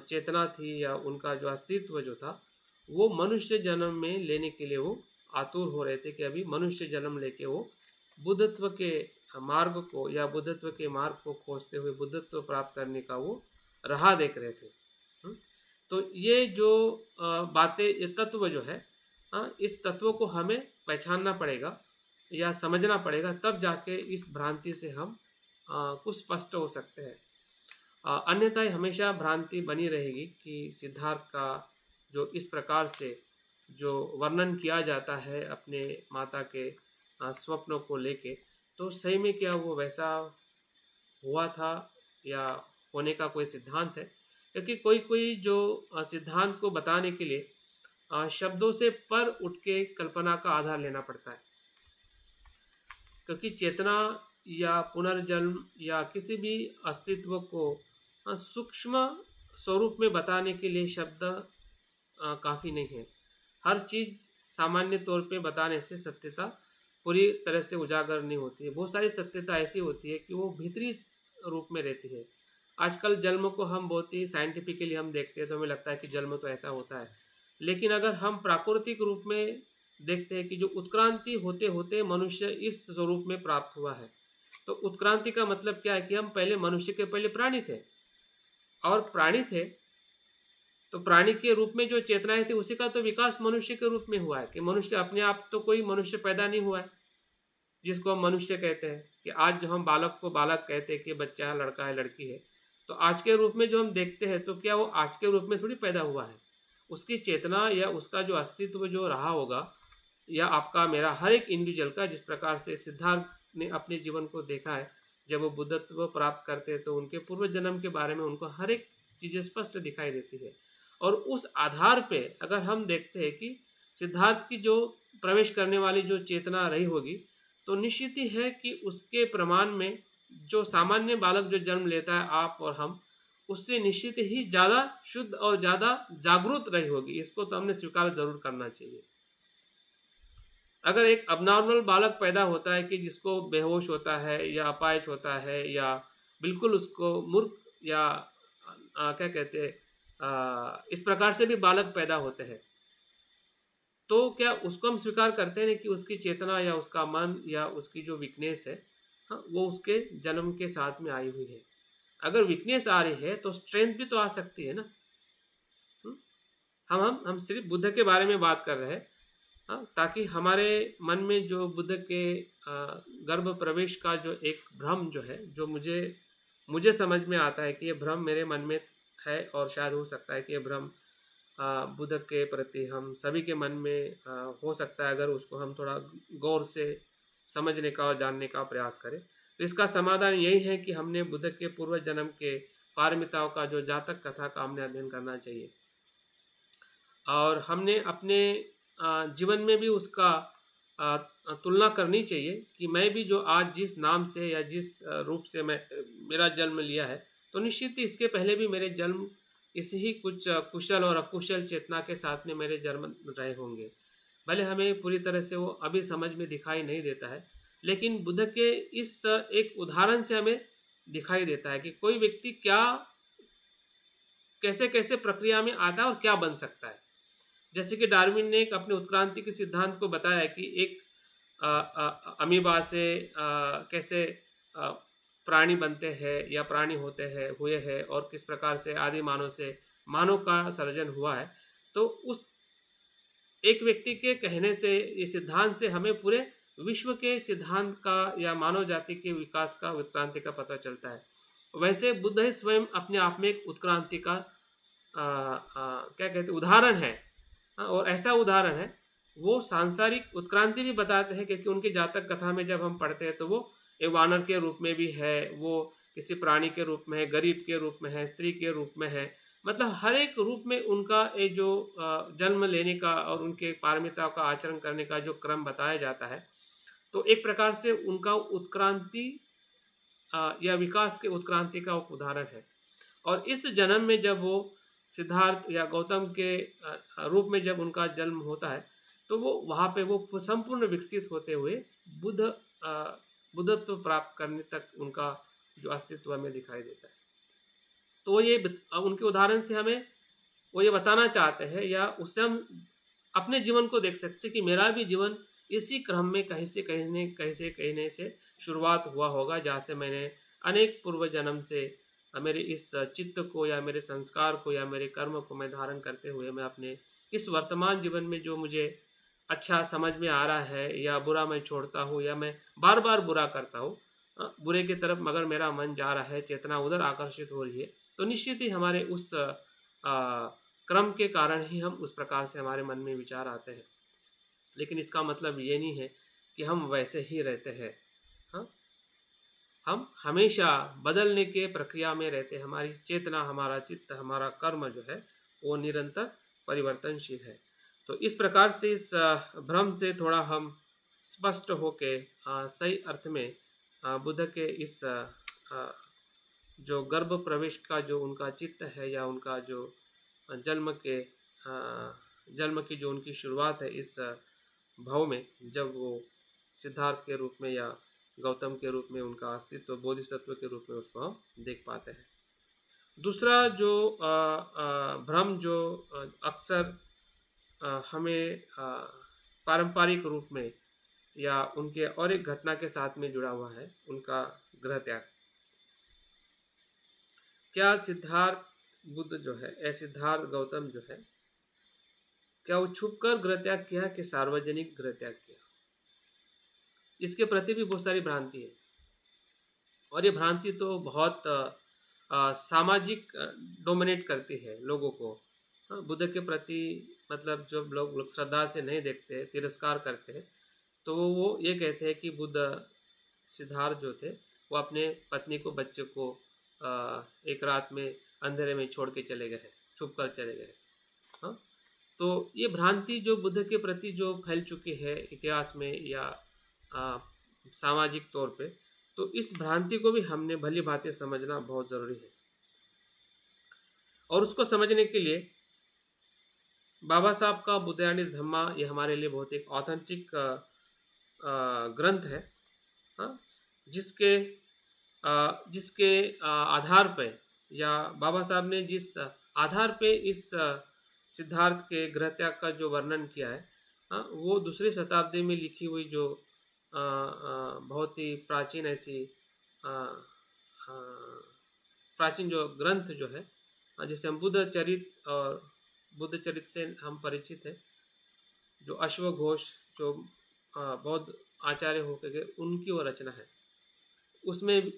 चेतना थी या उनका जो अस्तित्व जो था, वो मनुष्य जन्म में लेने के लिए वो आतुर हो रहे थे कि अभी मनुष्य जन्म लेके वो बुद्धत्व के मार्ग को या बुद्धत्व के मार्ग को खोजते हुए बुद्धत्व प्राप्त करने का वो राह देख रहे थे। तो ये जो बातें, ये तत्व जो है, इस तत्व को हमें पहचानना पड़ेगा या समझना पड़ेगा, तब जाके इस भ्रांति से हम कुछ स्पष्ट हो सकते हैं। अन्यथा हमेशा भ्रांति बनी रहेगी कि सिद्धार्थ का जो इस प्रकार से जो वर्णन किया जाता है अपने माता के स्वप्नों को लेके, तो सही में क्या वो वैसा हुआ था या होने का कोई सिद्धांत है? क्योंकि कोई कोई जो सिद्धांत को बताने के लिए शब्दों से पर उठ के कल्पना का आधार लेना पड़ता है, क्योंकि चेतना या पुनर्जन्म या किसी भी अस्तित्व को सूक्ष्म स्वरूप में बताने के लिए शब्द काफ़ी नहीं है। हर चीज़ सामान्य तौर पे बताने से सत्यता पूरी तरह से उजागर नहीं होती है। बहुत सारी सत्यता ऐसी होती है कि वो भीतरी रूप में रहती है। आजकल जन्म को हम बहुत ही साइंटिफिकली हम देखते हैं तो हमें लगता है कि जन्म तो ऐसा होता है, लेकिन अगर हम प्राकृतिक रूप में देखते हैं कि जो उत्क्रांति होते होते मनुष्य इस स्वरूप में प्राप्त हुआ है, तो उत्क्रांति का मतलब क्या है कि हम पहले मनुष्य के पहले प्राणी थे, और प्राणी थे तो प्राणी के रूप में जो चेतनाएं थी उसी का तो विकास मनुष्य के रूप में हुआ है। कि मनुष्य अपने आप तो कोई मनुष्य पैदा नहीं हुआ है जिसको हम मनुष्य कहते हैं। कि आज जो हम बालक को बालक कहते हैं कि बच्चा है, लड़का है, लड़की है, तो आज के रूप में जो हम देखते हैं तो क्या वो आज के रूप में थोड़ी पैदा हुआ है। उसकी चेतना या उसका जो अस्तित्व जो रहा होगा, या आपका मेरा हर एक इंडिविजुअल का, जिस प्रकार से सिद्धार्थ ने अपने जीवन को देखा है, जब वो बुद्धत्व प्राप्त करते हैं तो उनके पूर्व जन्म के बारे में उनको हर एक चीज़ें स्पष्ट दिखाई देती है। और उस आधार पे अगर हम देखते हैं कि सिद्धार्थ की जो प्रवेश करने वाली जो चेतना रही होगी, तो निश्चित ही है कि उसके प्रमाण में जो सामान्य बालक जो जन्म लेता है, आप और हम, उससे निश्चित ही ज़्यादा शुद्ध और ज़्यादा जागरूक रही होगी। इसको तो हमने स्वीकार जरूर करना चाहिए। अगर एक अबनॉर्मल बालक पैदा होता है कि जिसको बेहोश होता है या अपाहिज होता है या बिल्कुल उसको मूर्ख या क्या कहते हैं, इस प्रकार से भी बालक पैदा होते हैं, तो क्या उसको हम स्वीकार करते हैं कि उसकी चेतना या उसका मन या उसकी जो वीकनेस है, हाँ, वो उसके जन्म के साथ में आई हुई है। अगर वीकनेस आ रही है तो स्ट्रेंथ भी तो आ सकती है ना। हम सिर्फ बुद्ध के बारे में बात कर रहे हैं, हाँ, ताकि हमारे मन में जो बुद्ध के गर्भ प्रवेश का जो एक भ्रम जो है, जो मुझे समझ में आता है कि ये भ्रम मेरे मन में है, और शायद हो सकता है कि ये भ्रम बुद्ध के प्रति हम सभी के मन में हो सकता है, अगर उसको हम थोड़ा गौर से समझने का और जानने का प्रयास करें। तो इसका समाधान यही है कि हमने बुद्ध के पूर्व जन्म के पारमिताओं का जो जातक कथा का हमने अध्ययन करना चाहिए, और हमने अपने जीवन में भी उसका तुलना करनी चाहिए कि मैं भी जो आज जिस नाम से या जिस रूप से मेरा जन्म लिया है, तो निश्चित ही इसके पहले भी मेरे जन्म इसी ही कुछ कुशल और अकुशल चेतना के साथ में मेरे जन्म रहे होंगे। भले हमें पूरी तरह से वो अभी समझ में दिखाई नहीं देता है, लेकिन बुद्ध के इस एक उदाहरण से हमें दिखाई देता है कि कोई व्यक्ति क्या कैसे कैसे प्रक्रिया में आता है और क्या बन सकता है। जैसे कि डार्विन ने एक अपने उत्क्रांति के सिद्धांत को बताया कि एक अमीबा से कैसे प्राणी बनते हैं या प्राणी होते हैं हुए हैं, और किस प्रकार से आदि मानव से मानव का सर्जन हुआ है। तो उस एक व्यक्ति के कहने से, ये सिद्धांत से हमें पूरे विश्व के सिद्धांत का या मानव जाति के विकास का, उत्क्रांति का पता चलता है। वैसे बुद्ध ही स्वयं अपने आप में एक उत्क्रांति का क्या कहते उदाहरण है, और ऐसा उदाहरण है। वो सांसारिक उत्क्रांति भी बताते हैं, क्योंकि उनकी जातक कथा में जब हम पढ़ते हैं तो वो एक वानर के रूप में भी है, वो किसी प्राणी के रूप में है, गरीब के रूप में है, स्त्री के रूप में है। मतलब हर एक रूप में उनका ये जो जन्म लेने का और उनके पारमिता का आचरण करने का जो क्रम बताया जाता है, तो एक प्रकार से उनका उत्क्रांति या विकास के उत्क्रांति का एक उदाहरण है। और इस जन्म में जब वो सिद्धार्थ या गौतम के रूप में जब उनका जन्म होता है, तो वो वहाँ पे वो संपूर्ण विकसित होते हुए बुद्धत्व प्राप्त करने तक उनका जो अस्तित्व हमें दिखाई देता है। तो वो ये उनके उदाहरण से हमें वो ये बताना चाहते हैं, या उससे हम अपने जीवन को देख सकते हैं कि मेरा भी जीवन इसी क्रम में कहीं से शुरुआत हुआ होगा, जहाँ से मैंने अनेक पूर्व जन्म से मेरे इस चित्त को या मेरे संस्कार को या मेरे कर्म को मैं धारण करते हुए मैं अपने इस वर्तमान जीवन में जो मुझे अच्छा समझ में आ रहा है या बुरा मैं छोड़ता हूँ या मैं बार बार बुरा करता हूँ, बुरे की तरफ मगर मेरा मन जा रहा है, चेतना उधर आकर्षित हो रही है, तो निश्चित ही हमारे उस क्रम के कारण ही हम उस प्रकार से हमारे मन में विचार आते हैं। लेकिन इसका मतलब ये नहीं है कि हम वैसे ही रहते हैं। हाँ, हम हमेशा बदलने के प्रक्रिया में रहते हैं। हमारी चेतना, हमारा चित्त, हमारा कर्म जो है वो निरंतर परिवर्तनशील है। तो इस प्रकार से इस भ्रम से थोड़ा हम स्पष्ट होके सही अर्थ में बुद्ध के इस जो गर्भ प्रवेश का जो उनका चित्त है या उनका जो जन्म के जन्म की जो उनकी शुरुआत है इस भाव में, जब वो सिद्धार्थ के रूप में या गौतम के रूप में उनका अस्तित्व बोधिसत्व के रूप में उसको हम देख पाते हैं। दूसरा जो भ्रम जो अक्सर हमें पारंपरिक रूप में या उनके और एक घटना के साथ में जुड़ा हुआ है, उनका गृह त्याग। क्या सिद्धार्थ बुद्ध जो है, सिद्धार्थ गौतम जो है, क्या वो छुपकर गृह त्याग किया कि सार्वजनिक गृह त्याग किया? इसके प्रति भी बहुत सारी भ्रांति है, और ये भ्रांति तो बहुत सामाजिक डोमिनेट करती है लोगों को। बुद्ध के प्रति मतलब जब लोग श्रद्धा से नहीं देखते, तिरस्कार करते हैं, तो वो ये कहते हैं कि बुद्ध सिद्धार्थ जो थे वो अपने पत्नी को, बच्चे को एक रात में अंधेरे में छोड़ के चले गए, छुप कर चले गए। हाँ, तो ये भ्रांति जो बुद्ध के प्रति जो फैल चुकी है इतिहास में या सामाजिक तौर पे, तो इस भ्रांति को भी हमने भली भांति समझना बहुत ज़रूरी है। और उसको समझने के लिए बाबा साहब का बुद्धयानिस धम्मा ये हमारे लिए बहुत एक ऑथेंटिक ग्रंथ है। हाँ, जिसके आधार पे या बाबा साहब ने जिस आधार पे इस सिद्धार्थ के गृह त्याग का जो वर्णन किया है, वो दूसरी शताब्दी में लिखी हुई जो बहुत ही प्राचीन ऐसी प्राचीन जो ग्रंथ जो है, जिसे हम बुद्ध चरित और बुद्ध चरित से हम परिचित हैं, जो अश्वघोष जो बौद्ध आचार्य होकर गए उनकी वो रचना है। उसमें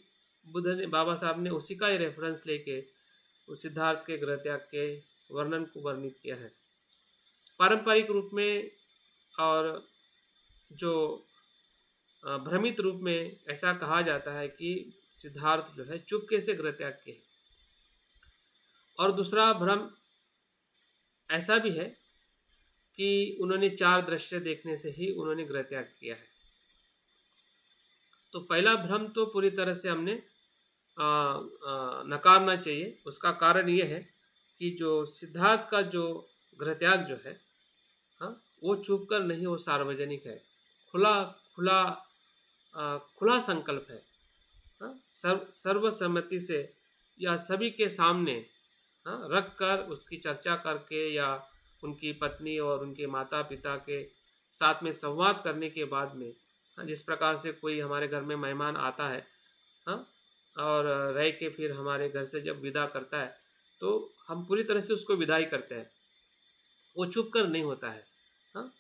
बुद्ध ने, बाबा साहब ने उसी का ही रेफरेंस लेके उस सिद्धार्थ के गृह त्याग के वर्णन को वर्णित किया है। पारंपरिक रूप में और जो भ्रमित रूप में ऐसा कहा जाता है कि सिद्धार्थ जो है चुपके से गृह त्याग किए। और दूसरा भ्रम ऐसा भी है कि उन्होंने 4 दृश्य देखने से ही उन्होंने गृह त्याग किया है। तो पहला भ्रम तो पूरी तरह से हमने नकारना चाहिए। उसका कारण ये है कि जो सिद्धार्थ का जो गृह त्याग जो है, हाँ, वो छुप कर नहीं, वो सार्वजनिक है, खुला संकल्प है। हाँ, सर्वसम्मति से या सभी के सामने रख कर उसकी चर्चा करके या उनकी पत्नी और उनके माता पिता के साथ में संवाद करने के बाद में, जिस प्रकार से कोई हमारे घर में मेहमान आता है, हाँ, और रह के फिर हमारे घर से जब विदा करता है तो हम पूरी तरह से उसको विदाई करते हैं। वो छुप कर नहीं होता है। हाँ,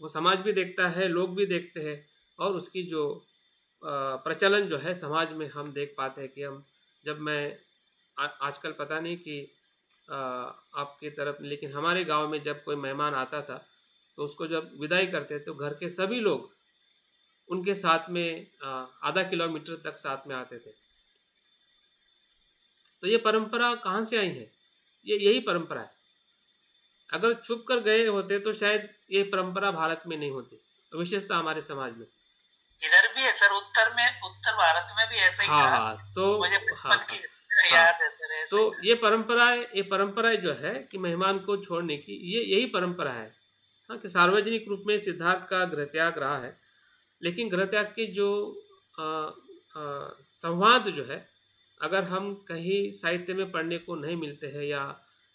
वो समाज भी देखता है, लोग भी देखते हैं, और उसकी जो प्रचलन जो है समाज में हम देख पाते हैं कि हम जब मैं आजकल पता नहीं कि आपकी तरफ, लेकिन हमारे गांव में जब कोई मेहमान आता था तो उसको जब विदाई करते तो घर के सभी लोग उनके साथ में आधा किलोमीटर तक साथ में आते थे। तो ये परंपरा कहाँ से आई है? ये यही परंपरा है। अगर छुप कर गए होते तो शायद ये परंपरा भारत में नहीं होती, विशेषता हमारे समाज में। इधर भी है सर, उत्तर भारत में भी ऐसा ही हाँ था। हाँ, तो मुझे हाँ बचपन हाँ की हाँ, याद है सर, ऐसा ही तो था। ये परंपराएं जो है कि मेहमान को छोड़ने की, ये यही परंपरा है। हाँ, कि सार्वजनिक रूप में सिद्धार्थ का गृहत्याग रहा है, लेकिन गृहत्याग के जो अ, संवाद जो है, अगर हम कहीं साहित्य में पढ़ने को नहीं मिलते हैं, या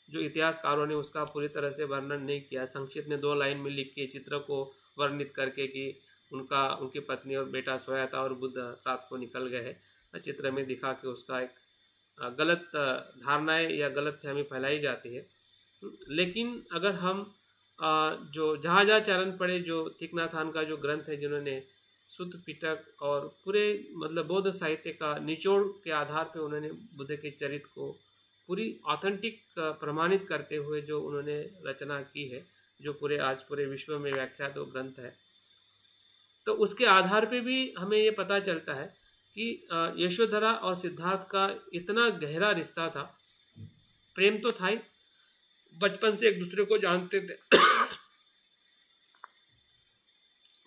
जो इतिहासकारों ने उसका पूरी तरह से वर्णन नहीं किया, संक्षिप्त में 2 लाइन में लिख के चित्र को वर्णित करके कि उनकी पत्नी और बेटा सोया था और बुद्ध रात को निकल गए हैं, चित्र में दिखा के उसका एक गलत धारणाएं या गलत फहमी फैलाई जाती है। लेकिन अगर हम जो जहाजाचरण पढ़े, जो थीक नाथ हान का जो ग्रंथ है, जिन्होंने सुत्त पिटक और पूरे मतलब बौद्ध साहित्य का निचोड़ के आधार पे उन्होंने बुद्ध के चरित्र को पूरी ऑथेंटिक प्रमाणित करते हुए जो उन्होंने रचना की है, जो पूरे विश्व में व्याख्यात वो ग्रंथ है, तो उसके आधार पे भी हमें ये पता चलता है कि यशोधरा और सिद्धार्थ का इतना गहरा रिश्ता था। प्रेम तो था ही, बचपन से एक दूसरे को जानते थे।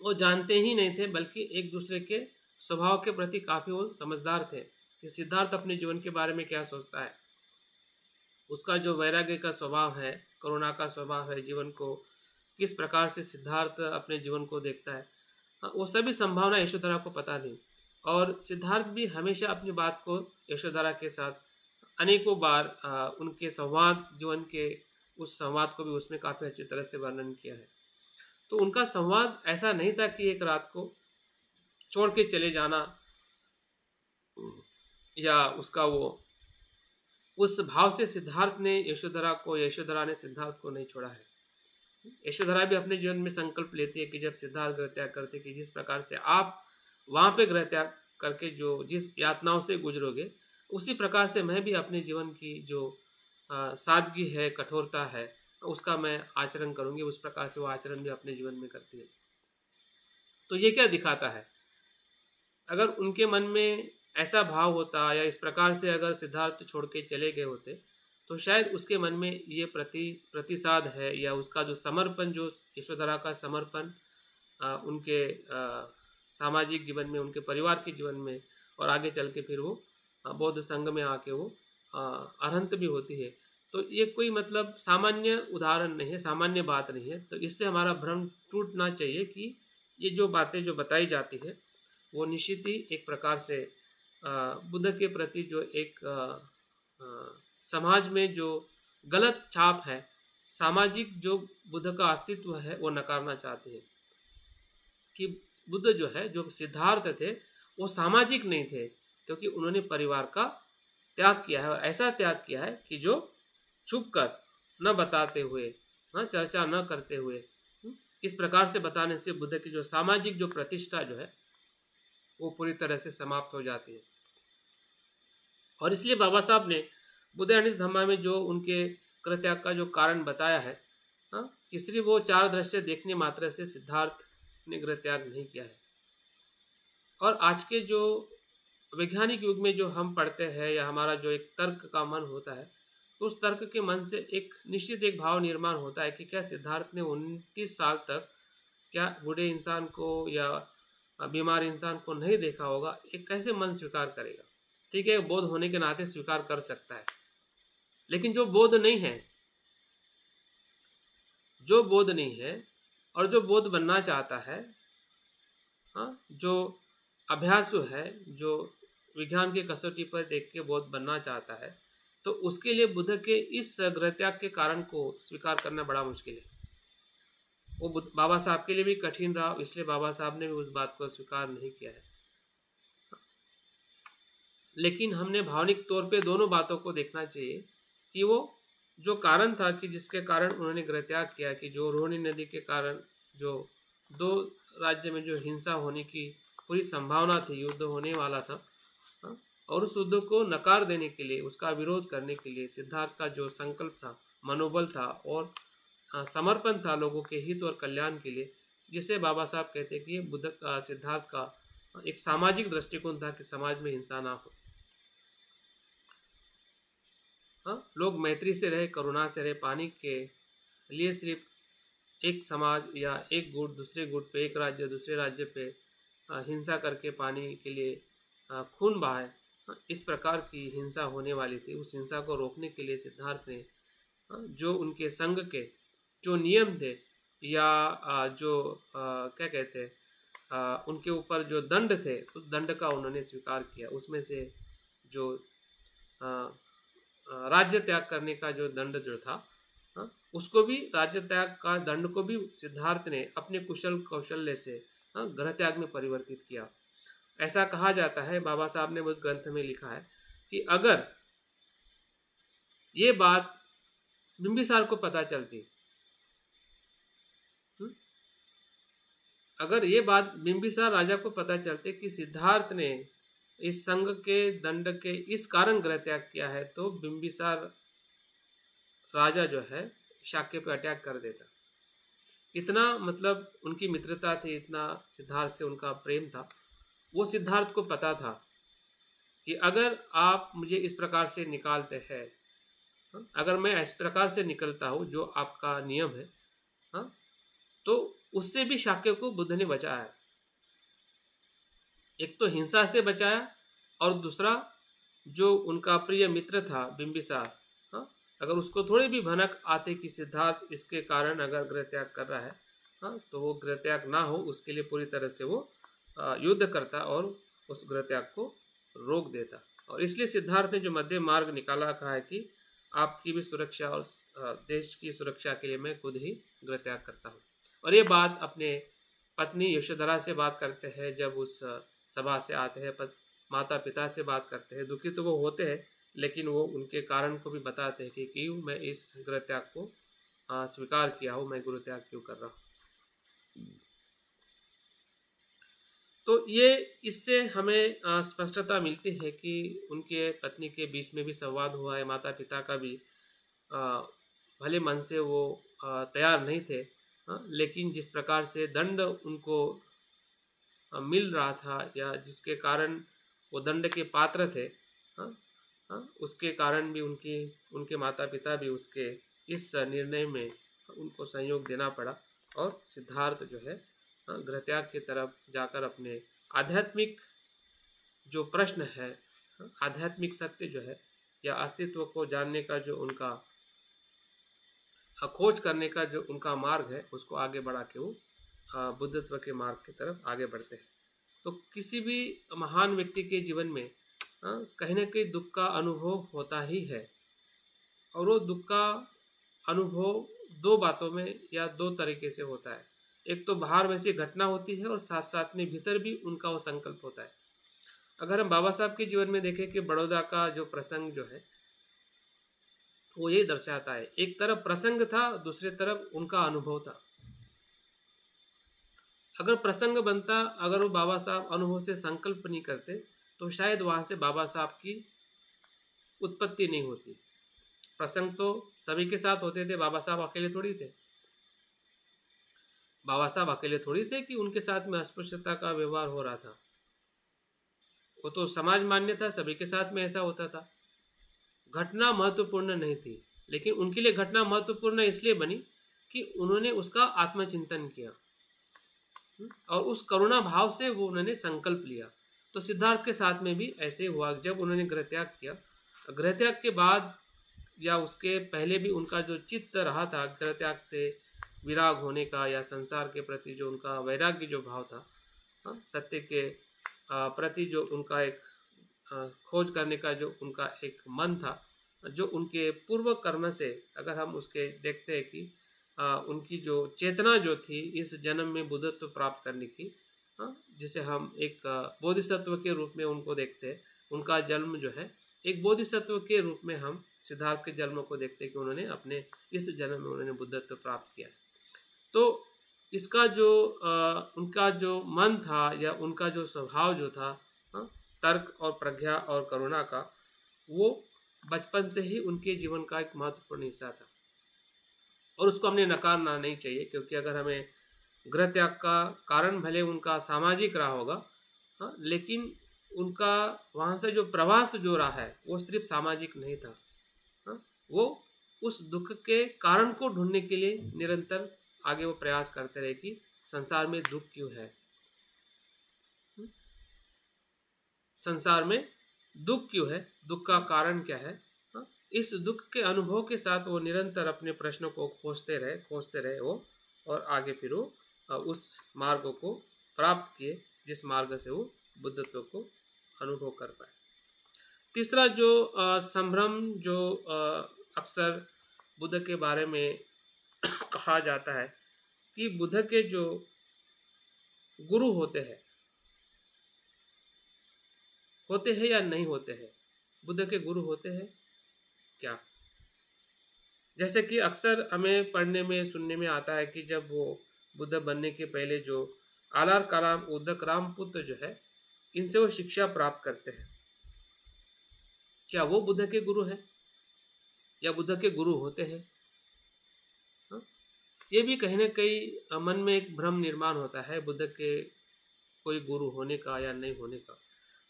वो जानते ही नहीं थे, बल्कि एक दूसरे के स्वभाव के प्रति काफ़ी वो समझदार थे कि सिद्धार्थ अपने जीवन के बारे में क्या सोचता है, उसका जो वैराग्य का स्वभाव है, करुणा का स्वभाव है, जीवन को किस प्रकार से सिद्धार्थ अपने जीवन को देखता है, वो सभी संभावना यशोधरा को पता थी। और सिद्धार्थ भी हमेशा अपनी बात को यशोधरा के साथ अनेकों बार उनके संवाद, जीवन के उस संवाद को भी उसमें काफ़ी अच्छी तरह से वर्णन किया है। तो उनका संवाद ऐसा नहीं था कि एक रात को छोड़ के चले जाना, या उसका वो उस भाव से सिद्धार्थ ने यशोधरा को, यशोधरा ने सिद्धार्थ को नहीं छोड़ा है। यशोधरा भी अपने जीवन में संकल्प लेती है कि जब सिद्धार्थ गृह त्याग करते, कि जिस प्रकार से आप वहाँ पे गृह त्याग करके जो जिस यातनाओं से गुजरोगे, उसी प्रकार से मैं भी अपने जीवन की जो सादगी है, कठोरता है, उसका मैं आचरण करूँगी। उस प्रकार से वो आचरण भी अपने जीवन में करती है। तो ये क्या दिखाता है, अगर उनके मन में ऐसा भाव होता, या इस प्रकार से अगर सिद्धार्थ छोड़ के चले गए होते, तो शायद उसके मन में ये प्रतिसाद है, या उसका जो समर्पण, जो यशोधरा का समर्पण उनके सामाजिक जीवन में, उनके परिवार के जीवन में, और आगे चल के फिर वो बौद्ध संघ में आके वो अरहंत भी होती है। तो ये कोई मतलब सामान्य उदाहरण नहीं है, सामान्य बात नहीं है। तो इससे हमारा भ्रम टूटना चाहिए कि ये जो बातें जो बताई जाती है, वो निश्चित ही एक प्रकार से बुद्ध के प्रति जो एक समाज में जो गलत छाप है, सामाजिक जो बुद्ध का अस्तित्व है, वो नकारना चाहते हैं। कि बुद्ध जो है, जो सिद्धार्थ थे, वो सामाजिक नहीं थे, क्योंकि उन्होंने परिवार का त्याग किया है, और ऐसा त्याग किया है कि जो छुप कर, न बताते हुए, चर्चा न करते हुए, इस प्रकार से बताने से बुद्ध की जो सामाजिक जो प्रतिष्ठा जो है, वो पूरी तरह से समाप्त हो जाती है। और इसलिए बाबा साहब ने बुद्ध एंड धम्मा में जो उनके कृत्याग का जो कारण बताया है, कि सिर्फ वो 4 दृश्य देखने मात्र से सिद्धार्थ ने गृह त्याग नहीं किया है। और आज के जो वैज्ञानिक युग में जो हम पढ़ते हैं, या हमारा जो एक तर्क का मन होता है, तो उस तर्क के मन से एक निश्चित एक भाव निर्माण होता है कि क्या सिद्धार्थ ने 29 साल तक क्या बूढ़े इंसान को या बीमार इंसान को नहीं देखा होगा, एक कैसे मन स्वीकार करेगा। ठीक है, बोध होने के नाते स्वीकार कर सकता है, लेकिन जो बोध नहीं है, जो बोध नहीं है और जो बोध बनना चाहता है, जो अभ्यासु है, जो विज्ञान के कसौटी पर देख के बोध बनना चाहता है, तो उसके लिए बुद्ध के इस गृह त्याग के कारण को स्वीकार करना बड़ा मुश्किल है। वो बाबा साहब के लिए भी कठिन रहा, इसलिए बाबा साहब ने भी उस बात को स्वीकार नहीं किया है। लेकिन हमने भावनिक तौर पे दोनों बातों को देखना चाहिए कि वो जो कारण था कि जिसके कारण उन्होंने गृह त्याग किया, कि जो रोहिणी नदी के कारण जो 2 राज्य में जो हिंसा होने की पूरी संभावना थी, युद्ध होने वाला था, और उस युद्ध को नकार देने के लिए, उसका विरोध करने के लिए सिद्धार्थ का जो संकल्प था, मनोबल था, और समर्पण था लोगों के हित और कल्याण के लिए, जिसे बाबा साहब कहते हैं कि बुद्ध का, सिद्धार्थ का एक सामाजिक दृष्टिकोण था कि समाज में हिंसा ना हो। हाँ, लोग मैत्री से रहे, करुणा से रहे, पानी के लिए सिर्फ एक समाज या एक गुट दूसरे गुट पे, एक राज्य दूसरे राज्य पे हिंसा करके पानी के लिए खून बहाए। इस प्रकार की हिंसा होने वाली थी। उस हिंसा को रोकने के लिए सिद्धार्थ ने जो उनके संघ के जो नियम थे या जो क्या कहते हैं उनके ऊपर जो दंड थे, उस दंड का उन्होंने स्वीकार किया। उसमें से जो राज्य त्याग करने का जो दंड जो था, उसको भी, राज्य त्याग का दंड को भी सिद्धार्थ ने अपने कुशल कौशल्य से गृह त्याग में परिवर्तित किया। ऐसा कहा जाता है, बाबा साहब ने उस ग्रंथ में लिखा है कि अगर ये बात बिंबिसार को पता चलती, अगर ये बात बिंबिसार राजा को पता चलते कि सिद्धार्थ ने इस संघ के दंड के इस कारण गृह त्याग किया है, तो बिंबिसार राजा जो है शाक्य पे अटैक कर देता। इतना मतलब उनकी मित्रता थी, इतना सिद्धार्थ से उनका प्रेम था। वो सिद्धार्थ को पता था कि अगर आप मुझे इस प्रकार से निकालते हैं, अगर मैं इस प्रकार से निकलता हूँ जो आपका नियम है, तो उससे भी शाक्य को बुद्ध ने बचाया। एक तो हिंसा से बचाया और दूसरा जो उनका प्रिय मित्र था बिंबिसार, अगर उसको थोड़ी भी भनक आते कि सिद्धार्थ इसके कारण अगर गृह त्याग कर रहा है, तो वो गृह त्याग ना हो, उसके लिए पूरी तरह से वो युद्ध करता और उस गृह त्याग को रोक देता। और इसलिए सिद्धार्थ ने जो मध्य मार्ग निकाला, कहा है कि आपकी भी सुरक्षा और देश की सुरक्षा के लिए मैं खुद ही गृह त्याग करता हूँ। और ये बात अपने पत्नी यशोधरा से बात करते हैं, जब उस सभा से आते हैं, माता पिता से बात करते हैं। दुखी तो वो होते हैं, लेकिन वो उनके कारण को भी बताते हैं कि क्यों मैं इस गृह त्याग को स्वीकार किया हूँ, मैं गृह त्याग क्यों कर रहा हूँ। तो ये इससे हमें स्पष्टता मिलती है कि उनके पत्नी के बीच में भी संवाद हुआ है। माता पिता का भी भले मन से वो तैयार नहीं थे, लेकिन जिस प्रकार से दंड उनको मिल रहा था या जिसके कारण वो दंड के पात्र थे, उसके कारण भी उनके माता पिता भी उसके इस निर्णय में उनको सहयोग देना पड़ा। और सिद्धार्थ जो है गृह त्याग की तरफ जाकर अपने आध्यात्मिक जो प्रश्न है, आध्यात्मिक सत्य जो है या अस्तित्व को जानने का जो उनका खोज करने का जो उनका मार्ग है, उसको आगे बढ़ा के वो बुद्धत्व के मार्ग की तरफ आगे बढ़ते हैं। तो किसी भी महान व्यक्ति के जीवन में कहीं ना कहीं दुख का अनुभव होता ही है, और वो दुख का अनुभव दो बातों में या दो तरीके से होता है। एक तो बाहर वैसी घटना होती है और साथ साथ में भीतर भी उनका वो संकल्प होता है। अगर हम बाबा साहब के जीवन में देखें कि बड़ौदा का जो प्रसंग जो है वो यही दर्शाता है, एक तरफ प्रसंग था, दूसरी तरफ उनका अनुभव था। अगर प्रसंग बनता, अगर वो बाबा साहब अनुभव से संकल्प नहीं करते, तो शायद वहां से बाबा साहब की उत्पत्ति नहीं होती। प्रसंग तो सभी के साथ होते थे, बाबा साहब अकेले थोड़ी थे। बाबा साहब अकेले थोड़ी थे कि उनके साथ में अस्पृश्यता का व्यवहार हो रहा था। वो तो समाज मान्य था, सभी के साथ में ऐसा होता था। घटना महत्वपूर्ण नहीं थी, लेकिन उनके लिए घटना महत्वपूर्ण इसलिए बनी कि उन्होंने उसका आत्मचिंतन किया और उस करुणा भाव से वो उन्होंने संकल्प लिया। तो सिद्धार्थ के साथ में भी ऐसे हुआ। जब उन्होंने गृह त्याग किया, गृह त्याग के बाद या उसके पहले भी उनका जो चित्त रहा था गृह त्याग से विराग होने का या संसार के प्रति जो उनका वैराग्य जो भाव था, सत्य के प्रति जो उनका एक खोज करने का जो उनका एक मन था, जो उनके पूर्व कर्म से अगर हम उसके देखते हैं कि उनकी जो चेतना जो थी इस जन्म में बुद्धत्व प्राप्त करने की, जिसे हम एक बोधिसत्व के रूप में उनको देखते हैं। उनका जन्म जो है एक बोधिसत्व के रूप में हम सिद्धार्थ के जन्म को देखते हैं कि उन्होंने अपने इस जन्म में उन्होंने बुद्धत्व प्राप्त किया। तो इसका जो उनका जो मन था या उनका जो स्वभाव जो था तर्क और प्रज्ञा और करुणा का, वो बचपन से ही उनके जीवन का एक महत्वपूर्ण हिस्सा था और उसको हमने नकारना नहीं चाहिए। क्योंकि अगर हमें गृह त्याग का कारण भले उनका सामाजिक रहा होगा, लेकिन उनका वहाँ से जो प्रवास जो रहा है वो सिर्फ सामाजिक नहीं था। वो उस दुख के कारण को ढूंढने के लिए निरंतर आगे वो प्रयास करते रहे कि संसार में दुख क्यों है, संसार में दुख क्यों है, दुख का कारण क्या है। इस दुख के अनुभव के साथ वो निरंतर अपने प्रश्नों को खोजते रहे वो, और आगे फिर वो उस मार्ग को प्राप्त किए जिस मार्ग से वो बुद्धत्व को अनुभव कर पाए। तीसरा जो संभ्रम जो अक्सर बुद्ध के बारे में कहा जाता है कि बुद्ध के जो गुरु होते हैं या नहीं होते हैं, बुद्ध के गुरु होते हैं क्या। जैसे कि अक्सर हमें पढ़ने में सुनने में आता है कि जब वो बुद्ध बनने के पहले जो आलार कलाम उदक रामपुत्र जो है, इनसे वो शिक्षा प्राप्त करते हैं, क्या वो बुद्ध के गुरु हैं या बुद्ध के गुरु होते हैं। ये भी कहीं ना कहीं मन में एक भ्रम निर्माण होता है बुद्ध के कोई गुरु होने का या नहीं होने का।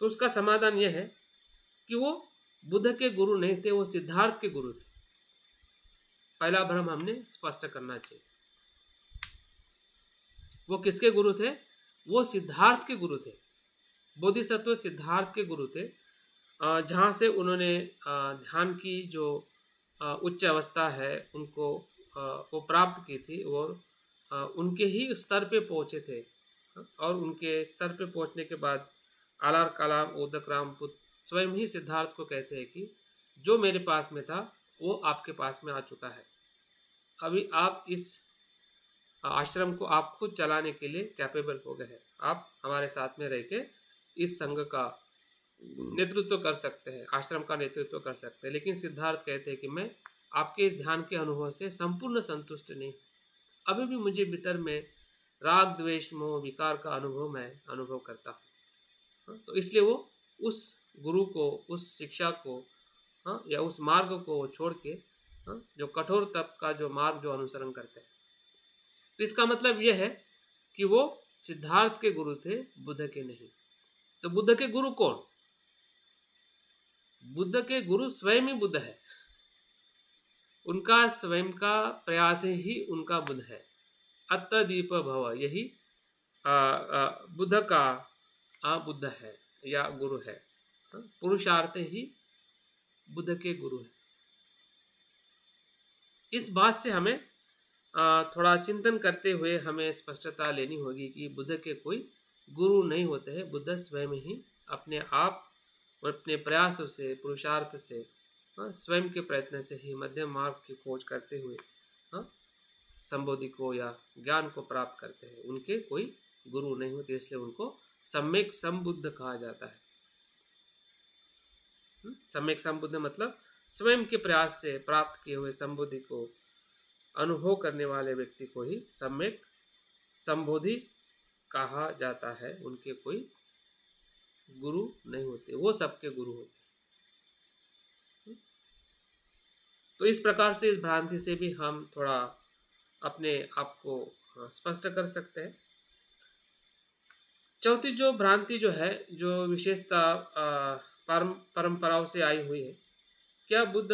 तो उसका समाधान यह है कि वो बुद्ध के गुरु नहीं थे, वो सिद्धार्थ के गुरु थे। पहला भ्रम हमने स्पष्ट करना चाहिए। वो किसके गुरु थे, वो सिद्धार्थ के गुरु थे, बोधिसत्व सिद्धार्थ के गुरु थे, जहाँ से उन्होंने ध्यान की जो उच्च अवस्था है उनको वो प्राप्त की थी, और उनके ही स्तर पे पहुँचे थे। और उनके स्तर पे पहुँचने के बाद आलार कलाम उदक रामपुत्र स्वयं ही सिद्धार्थ को कहते हैं कि जो मेरे पास में था वो आपके पास में आ चुका है, अभी आप इस आश्रम को आप खुद चलाने के लिए कैपेबल हो गए हैं, आप हमारे साथ में रह के इस संघ का नेतृत्व कर सकते हैं, आश्रम का नेतृत्व कर सकते हैं। लेकिन सिद्धार्थ कहते हैं कि मैं आपके इस ध्यान के अनुभव से संपूर्ण संतुष्ट नहीं, अभी भी मुझे भीतर में राग द्वेष मोह विकार का अनुभव मैं अनुभव करता हूँ। तो इसलिए वो उस गुरु को, उस शिक्षा को या उस मार्ग को छोड़ के जो कठोर तप का जो मार्ग जो अनुसरण करते हैं। तो इसका मतलब यह है कि वो सिद्धार्थ के गुरु थे, बुद्ध के नहीं। तो बुद्ध के गुरु कौन, बुद्ध के गुरु स्वयं ही बुद्ध है, उनका स्वयं का प्रयास ही उनका बुद्ध है। अत्तदीप भव, यही बुद्ध का बुद्ध है या गुरु है। पुरुषार्थ ही बुद्ध के गुरु है। इस बात से हमें थोड़ा चिंतन करते हुए हमें स्पष्टता लेनी होगी कि बुद्ध के कोई गुरु नहीं होते हैं, बुद्ध स्वयं ही अपने आप और अपने प्रयासों से, पुरुषार्थ से, स्वयं के प्रयत्न से ही मध्यम मार्ग की खोज करते हुए संबोधि को या ज्ञान को प्राप्त करते हैं। उनके कोई गुरु नहीं होते, इसलिए उनको सम्यक संबुद्ध कहा जाता है। सम्यक संबुद्ध मतलब स्वयं के प्रयास से प्राप्त किए हुए संबोधि को अनुभव करने वाले व्यक्ति को ही सम्यक संबोधि कहा जाता है। उनके कोई गुरु नहीं होते, वो सबके गुरु होते। तो इस प्रकार से इस भ्रांति से भी हम थोड़ा अपने आप को स्पष्ट कर सकते हैं। चौथी जो भ्रांति जो है, जो विशेषता परंपराओं से आई हुई है, क्या बुद्ध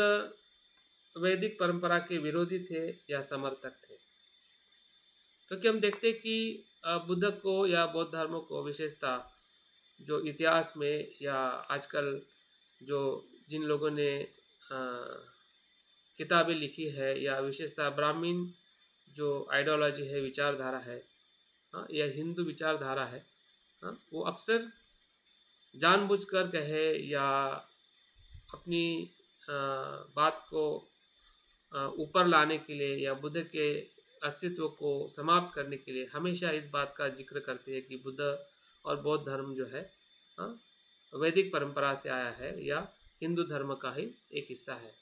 वैदिक परंपरा के विरोधी थे या समर्थक थे। क्योंकि हम देखते कि बुद्ध को या बौद्ध धर्म को विशेषता जो इतिहास में या आजकल जो जिन लोगों ने किताबें लिखी है, या विशेषता ब्राह्मण जो आइडियोलॉजी है, विचारधारा है, या हिंदू विचारधारा है, वो अक्सर जानबूझकर कहे या अपनी बात को ऊपर लाने के लिए या बुद्ध के अस्तित्व को समाप्त करने के लिए हमेशा इस बात का जिक्र करते हैं कि बुद्ध और बौद्ध धर्म जो है वैदिक परंपरा से आया है या हिंदू धर्म का ही एक हिस्सा है।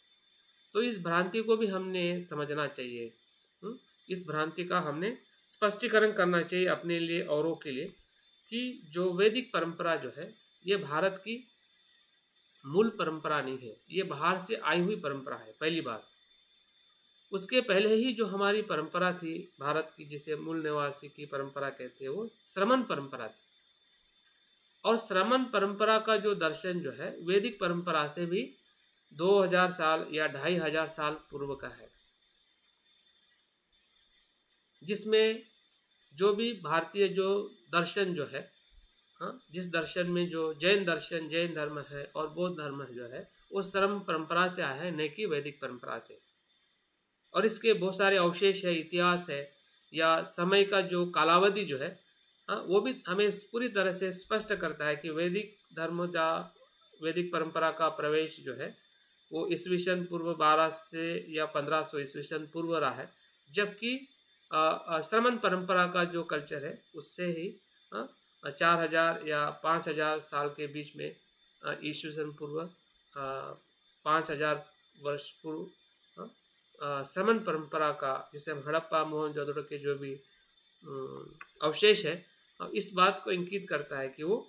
तो इस भ्रांति को भी हमने समझना चाहिए। इस भ्रांति का हमने स्पष्टीकरण करना चाहिए अपने लिए, औरों के लिए, कि जो वैदिक परंपरा जो है ये भारत की मूल परंपरा नहीं है, ये बाहर से आई हुई परंपरा है। पहली बात, उसके पहले ही जो हमारी परंपरा थी भारत की, जिसे मूल निवासी की परंपरा कहते हैं, वो श्रमण परंपरा थी। और श्रमण परंपरा का जो दर्शन जो है वैदिक परंपरा से भी 2000 साल या 2500 साल पूर्व का है, जिसमें जो भी भारतीय जो दर्शन जो है, हाँ, जिस दर्शन में जो जैन दर्शन, जैन धर्म है और बौद्ध धर्म जो है, वो श्रम परंपरा से आया है, न कि वैदिक परंपरा से। और इसके बहुत सारे अवशेष है, इतिहास है या समय का जो कालावधि जो है, हाँ, वो भी हमें पूरी तरह से स्पष्ट करता है कि वैदिक धर्म का, वैदिक परंपरा का प्रवेश जो है वो ईस्वीसन पूर्व 12 से या 1500 ईस्वीसन पूर्व रहा है, जबकि श्रमण परंपरा का जो कल्चर है उससे ही 4000 या 5000 साल के बीच में ईस्वीसन पूर्व 5000 वर्ष पूर्व श्रमण परंपरा का, जिसे हम हड़प्पा मोहनजोदड़ो के जो भी अवशेष है, इस बात को इंगित करता है कि वो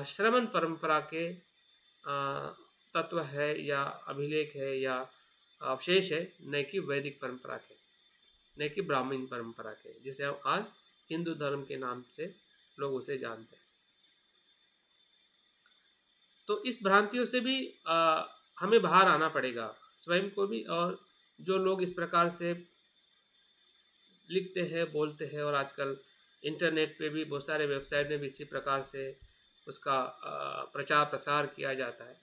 श्रमण परंपरा के तत्व है या अभिलेख है या अवशेष है, न कि वैदिक परंपरा के, न कि ब्राह्मण परंपरा के, जिसे हम आज हिंदू धर्म के नाम से लोग उसे जानते हैं। तो इस भ्रांतियों से भी हमें बाहर आना पड़ेगा, स्वयं को भी, और जो लोग इस प्रकार से लिखते हैं, बोलते हैं, और आजकल इंटरनेट पे भी बहुत सारे वेबसाइट में भी इसी प्रकार से उसका प्रचार प्रसार किया जाता है।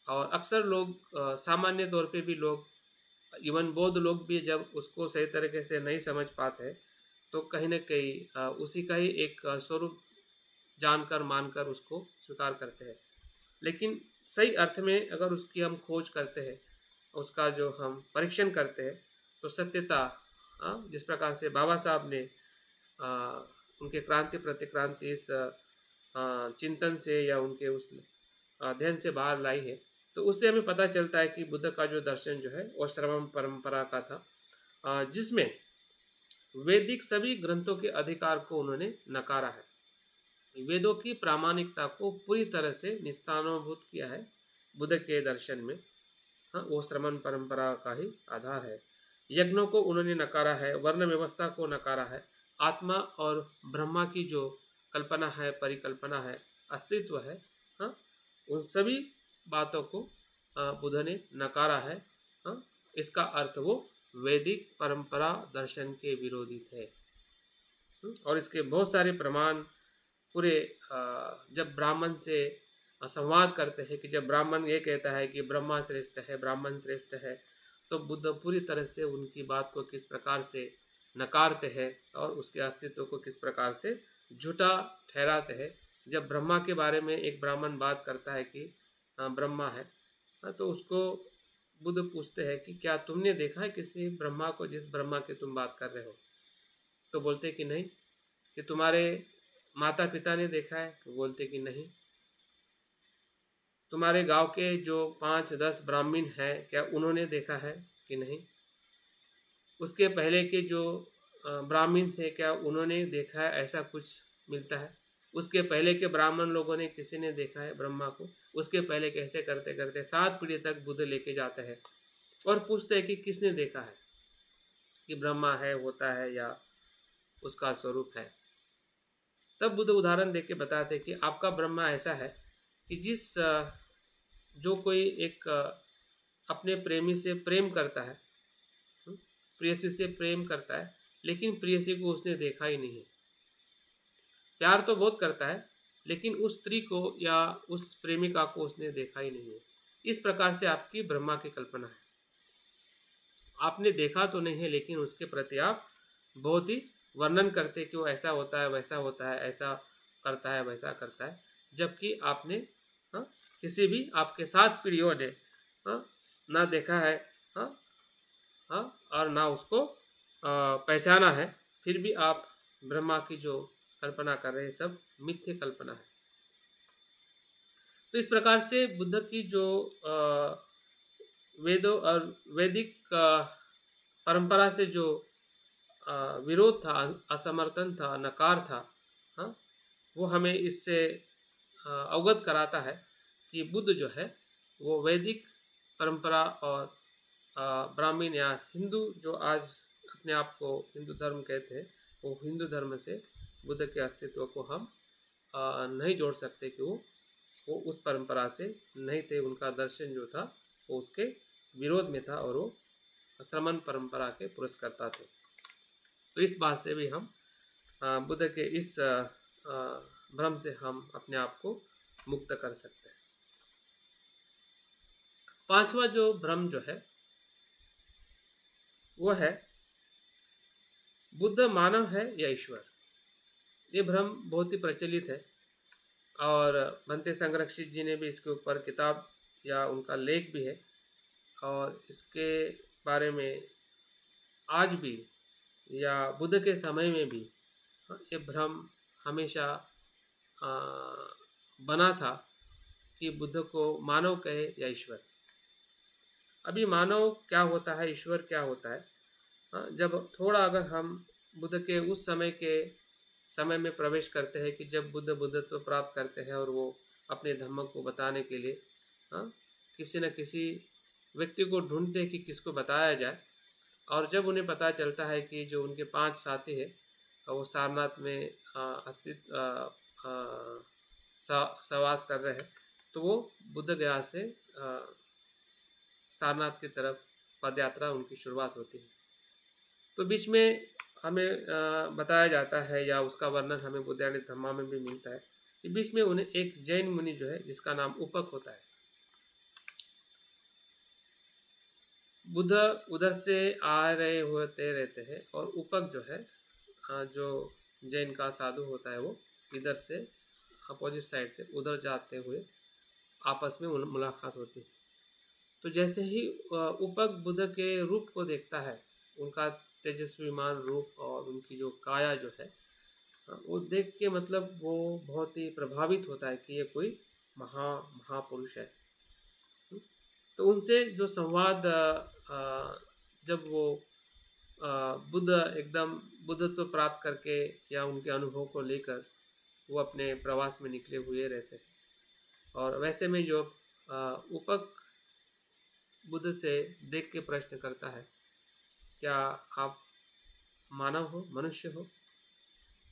और अक्सर लोग सामान्य तौर पे भी लोग, इवन बौद्ध लोग भी जब उसको सही तरीके से नहीं समझ पाते तो कहीं न कहीं उसी का ही एक स्वरूप जानकर मानकर उसको स्वीकार करते हैं। लेकिन सही अर्थ में अगर उसकी हम खोज करते हैं, उसका जो हम परीक्षण करते हैं, तो सत्यता, जिस प्रकार से बाबा साहब ने उनके क्रांति प्रतिक्रांति इस चिंतन से या उनके उस अध्ययन से बाहर लाई है, तो उससे हमें पता चलता है कि बुद्ध का जो दर्शन जो है वो श्रमण परंपरा का था, जिसमें वैदिक सभी ग्रंथों के अधिकार को उन्होंने नकारा है, वेदों की प्रामाणिकता को पूरी तरह से निस्तानुभूत किया है बुद्ध के दर्शन में। हाँ, वो श्रमण परंपरा का ही आधार है। यज्ञों को उन्होंने नकारा है, वर्ण व्यवस्था को नकारा है, आत्मा और ब्रह्मा की जो कल्पना है, परिकल्पना है, अस्तित्व है, हाँ, उन सभी बातों को बुद्ध ने नकारा है। हाँ, इसका अर्थ वो वैदिक परंपरा दर्शन के विरोधी थे। और इसके बहुत सारे प्रमाण पूरे जब ब्राह्मण से संवाद करते हैं कि जब ब्राह्मण ये कहता है कि ब्रह्मा श्रेष्ठ है, ब्राह्मण श्रेष्ठ है, तो बुद्ध पूरी तरह से उनकी बात को किस प्रकार से नकारते हैं और उसके अस्तित्व को किस प्रकार से झूठा ठहराते हैं। जब ब्रह्मा के बारे में एक ब्राह्मण बात करता है कि ब्रह्मा है, तो उसको बुद्ध पूछते हैं कि क्या तुमने देखा है किसी ब्रह्मा को, जिस ब्रह्मा की तुम बात कर रहे हो? तो बोलते कि नहीं। कि तुम्हारे माता पिता ने देखा है? तो बोलते कि नहीं। तुम्हारे गांव के जो 5-10 ब्राह्मण हैं, क्या उन्होंने देखा है कि नहीं? उसके पहले के जो ब्राह्मण थे, क्या उन्होंने देखा है? ऐसा कुछ मिलता है। उसके पहले के ब्राह्मण लोगों ने, किसी ने देखा है ब्रह्मा को? उसके पहले कैसे करते करते 7 पीढ़ी तक बुद्ध लेके जाते हैं और पूछते हैं कि किसने देखा है कि ब्रह्मा है, होता है या उसका स्वरूप है। तब बुद्ध उदाहरण देके बताते कि आपका ब्रह्मा ऐसा है कि जो कोई एक अपने प्रेमी से प्रेम करता है, प्रेयसी से प्रेम करता है, लेकिन प्रेयसी को उसने देखा ही नहीं है। प्यार तो बहुत करता है, लेकिन उस स्त्री को या उस प्रेमिका को उसने देखा ही नहीं है। इस प्रकार से आपकी ब्रह्मा की कल्पना है। आपने देखा तो नहीं है, लेकिन उसके प्रति आप बहुत ही वर्णन करते कि वो ऐसा होता है, वैसा होता है, ऐसा करता है, वैसा करता है, जबकि आपने किसी भी आपके 7 पीढ़ियों ने ना देखा है और ना उसको पहचाना है, फिर भी आप ब्रह्मा की जो कल्पना कर रहे हैं सब मिथ्य कल्पना है। तो इस प्रकार से बुद्ध की जो वेदों और वैदिक परंपरा से जो विरोध था, असमर्थन था, नकार था, वो हमें इससे अवगत कराता है कि बुद्ध जो है वो वैदिक परंपरा और ब्राह्मण या हिंदू, जो आज अपने आप को हिंदू धर्म कहते हैं, वो हिंदू धर्म से बुद्ध के अस्तित्व को हम नहीं जोड़ सकते कि वो उस परंपरा से नहीं थे। उनका दर्शन जो था वो उसके विरोध में था और वो श्रमण परंपरा के पुरस्कर्ता थे। तो इस बात से भी हम बुद्ध के इस भ्रम से हम अपने आप को मुक्त कर सकते हैं। पांचवा जो भ्रम जो है वो है बुद्ध मानव है या ईश्वर। ये भ्रम बहुत ही प्रचलित है और भंते संरक्षित जी ने भी इसके ऊपर किताब या उनका लेख भी है और इसके बारे में आज भी या बुद्ध के समय में भी ये भ्रम हमेशा बना था कि बुद्ध को मानव कहे या ईश्वर। अभी मानव क्या होता है, ईश्वर क्या होता है, जब थोड़ा अगर हम बुद्ध के उस समय में प्रवेश करते हैं कि जब बुद्ध बुद्धत्व प्राप्त करते हैं और वो अपने धर्म को बताने के लिए किसी न किसी व्यक्ति को ढूंढते हैं कि किसको बताया जाए, और जब उन्हें पता चलता है कि जो उनके 5 साथी है वो सारनाथ में सवास कर रहे हैं, तो वो बुद्ध गया से सारनाथ की तरफ पदयात्रा उनकी शुरुआत होती है। तो बीच में हमें बताया जाता है या उसका वर्णन हमें बुद्धायन धम्मा में भी मिलता है कि बीच में उन्हें एक जैन मुनि जो है जिसका नाम उपक होता है, बुद्ध उधर से आ रहे होते रहते हैं और उपक जो है जो जैन का साधु होता है वो इधर से अपोजिट साइड से उधर जाते हुए आपस में मुलाकात होती है। तो जैसे ही उपक बुद्ध के रूप को देखता है, उनका तेजस्वीमान रूप और उनकी जो काया जो है वो देख के मतलब वो बहुत ही प्रभावित होता है कि ये कोई महापुरुष है। तो उनसे जो संवाद जब वो बुद्ध एकदम बुद्धत्व प्राप्त करके या उनके अनुभव को लेकर वो अपने प्रवास में निकले हुए रहते हैं, और वैसे में जो उपक बुद्ध से देख के प्रश्न करता है, क्या आप मानव हो, मनुष्य हो?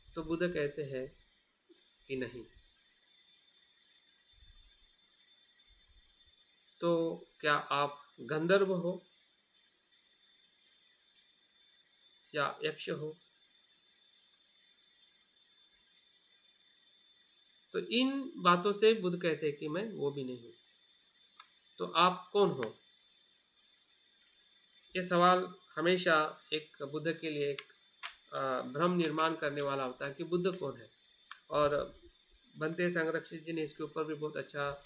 तो बुद्ध कहते हैं कि नहीं। तो क्या आप गंधर्व हो या यक्ष हो? तो इन बातों से बुद्ध कहते हैं कि मैं वो भी नहीं हूं। तो आप कौन हो? ये सवाल हमेशा एक बुद्ध के लिए एक भ्रम निर्माण करने वाला होता है कि बुद्ध कौन है। और भंते संरक्षित जी ने इसके ऊपर भी बहुत अच्छा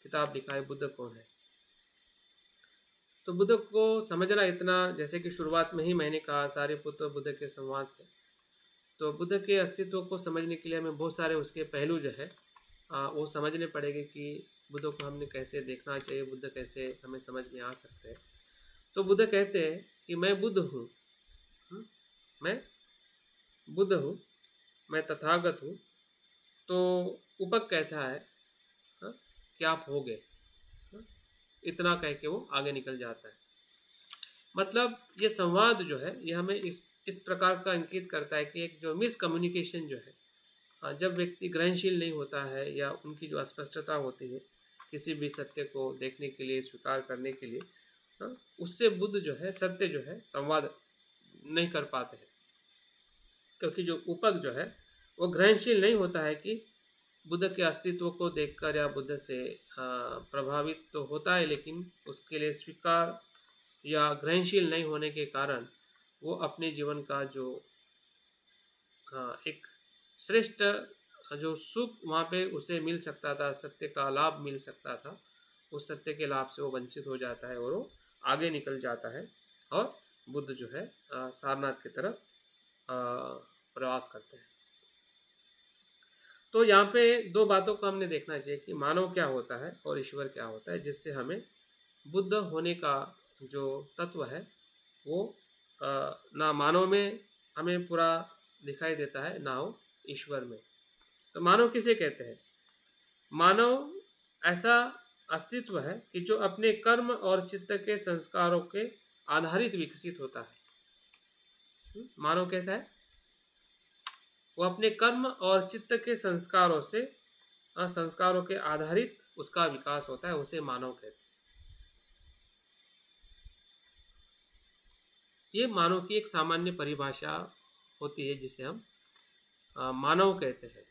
किताब लिखा है, बुद्ध कौन है। तो बुद्ध को समझना इतना, जैसे कि शुरुआत में ही मैंने कहा सारिपुत्र बुद्ध के संवाद से, तो बुद्ध के अस्तित्व को समझने के लिए हमें बहुत सारे उसके पहलू जो है वो समझने पड़ेंगे कि बुद्ध को हमने कैसे देखना चाहिए, बुद्ध कैसे हमें समझ में आ सकते हैं। तो बुद्ध कहते हैं कि मैं बुद्ध हूँ, मैं बुद्ध हूँ, मैं तथागत हूँ। तो उपक कहता है कि आप हो गए, इतना कह के वो आगे निकल जाता है। मतलब ये संवाद जो है ये हमें इस प्रकार का अंकित करता है कि एक जो मिसकम्युनिकेशन जो है, जब व्यक्ति ग्रहणशील नहीं होता है या उनकी जो अस्पष्टता होती है किसी भी सत्य को देखने के लिए, स्वीकार करने के लिए, उससे बुद्ध जो है सत्य जो है संवाद नहीं कर पाते हैं। क्योंकि जो उपक जो है वो ग्रहणशील नहीं होता है कि बुद्ध के अस्तित्व को देखकर या बुद्ध से प्रभावित तो होता है, लेकिन उसके लिए स्वीकार या ग्रहणशील नहीं होने के कारण वो अपने जीवन का जो एक श्रेष्ठ जो सुख वहाँ पे उसे मिल सकता था, सत्य का लाभ मिल सकता था, उस सत्य के लाभ से वो वंचित हो जाता है और वो आगे निकल जाता है और बुद्ध जो है सारनाथ की तरफ प्रवास करते हैं। तो यहाँ पे दो बातों को हमने देखना चाहिए कि मानव क्या होता है और ईश्वर क्या होता है, जिससे हमें बुद्ध होने का जो तत्व है वो ना मानव में हमें पूरा दिखाई देता है, ना हो ईश्वर में। तो मानव किसे कहते हैं? मानव ऐसा अस्तित्व है कि जो अपने कर्म और चित्त के संस्कारों के आधारित विकसित होता है। मानव कैसा है? वो अपने कर्म और चित्त के संस्कारों के आधारित उसका विकास होता है, उसे मानव कहते हैं। ये मानव की एक सामान्य परिभाषा होती है जिसे हम मानव कहते हैं,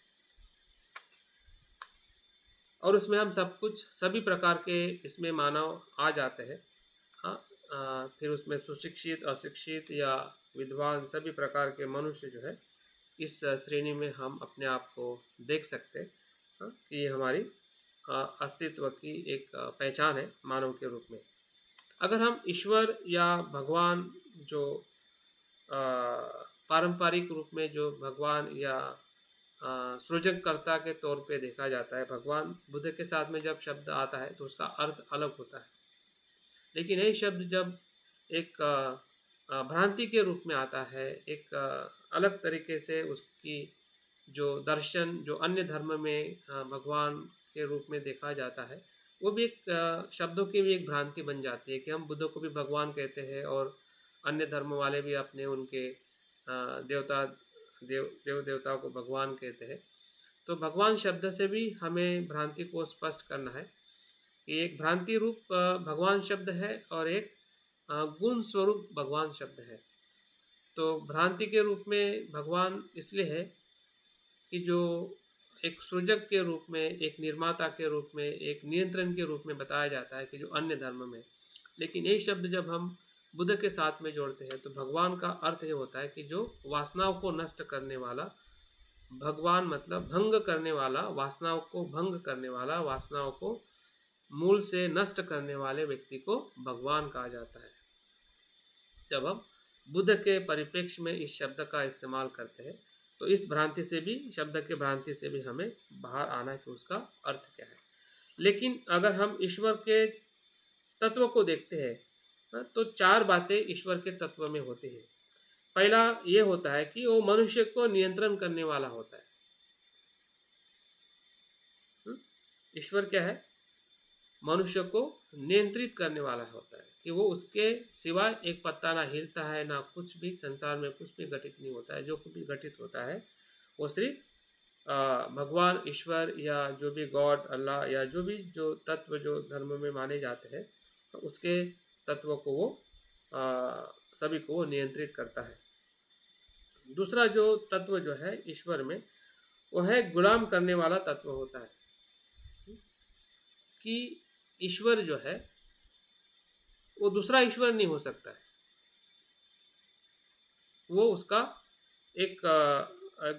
और उसमें हम सब कुछ सभी प्रकार के इसमें मानव आ जाते हैं। हाँ, फिर उसमें सुशिक्षित, अशिक्षित या विद्वान सभी प्रकार के मनुष्य जो है इस श्रेणी में हम अपने आप को देख सकते हैं। हाँ, कि ये हमारी अस्तित्व की एक पहचान है मानव के रूप में। अगर हम ईश्वर या भगवान जो पारंपरिक रूप में जो भगवान या सृजनकर्ता के तौर पे देखा जाता है, भगवान बुद्ध के साथ में जब शब्द आता है तो उसका अर्थ अलग होता है, लेकिन यही शब्द जब एक भ्रांति के रूप में आता है, एक अलग तरीके से उसकी जो दर्शन जो अन्य धर्म में भगवान के रूप में देखा जाता है, वो भी एक शब्दों की भी एक भ्रांति बन जाती है कि हम बुद्ध को भी भगवान कहते हैं और अन्य धर्म वाले भी अपने उनके देव देवताओं को भगवान कहते हैं। तो भगवान शब्द से भी हमें भ्रांति को स्पष्ट करना है कि एक भ्रांति रूप भगवान शब्द है और एक गुण स्वरूप भगवान शब्द है। तो भ्रांति के रूप में भगवान इसलिए है कि जो एक सृजक के रूप में, एक निर्माता के रूप में, एक नियंत्रण के रूप में बताया जाता है कि जो अन्य धर्म में, लेकिन यही शब्द जब हम बुद्ध के साथ में जोड़ते हैं तो भगवान का अर्थ ये होता है कि जो वासनाओं को नष्ट करने वाला, भगवान मतलब भंग करने वाला, वासनाओं को भंग करने वाला, वासनाओं को मूल से नष्ट करने वाले व्यक्ति को भगवान कहा जाता है। जब हम बुद्ध के परिप्रेक्ष्य में इस शब्द का इस्तेमाल करते हैं तो इस भ्रांति से भी, शब्द के भ्रांति से भी हमें बाहर आना है कि उसका अर्थ क्या है। लेकिन अगर हम ईश्वर के तत्व को देखते हैं तो चार बातें ईश्वर के तत्व में होती है। पहला ये होता है कि वो मनुष्य को नियंत्रण करने वाला होता है। ईश्वर क्या है? मनुष्य को नियंत्रित करने वाला होता है कि वो उसके सिवाय एक पत्ता ना हिलता है, ना कुछ भी संसार में कुछ भी घटित नहीं होता है। जो कुछ भी घटित होता है वो सिर्फ भगवान, ईश्वर या जो भी गॉड, अल्लाह या जो भी जो तत्व जो धर्म में माने जाते हैं तो उसके तत्व को वो सभी को वो नियंत्रित करता है। दूसरा जो तत्व जो है ईश्वर में वो है गुलाम करने वाला तत्व होता है कि ईश्वर जो है वो दूसरा ईश्वर नहीं हो सकता है, वो उसका एक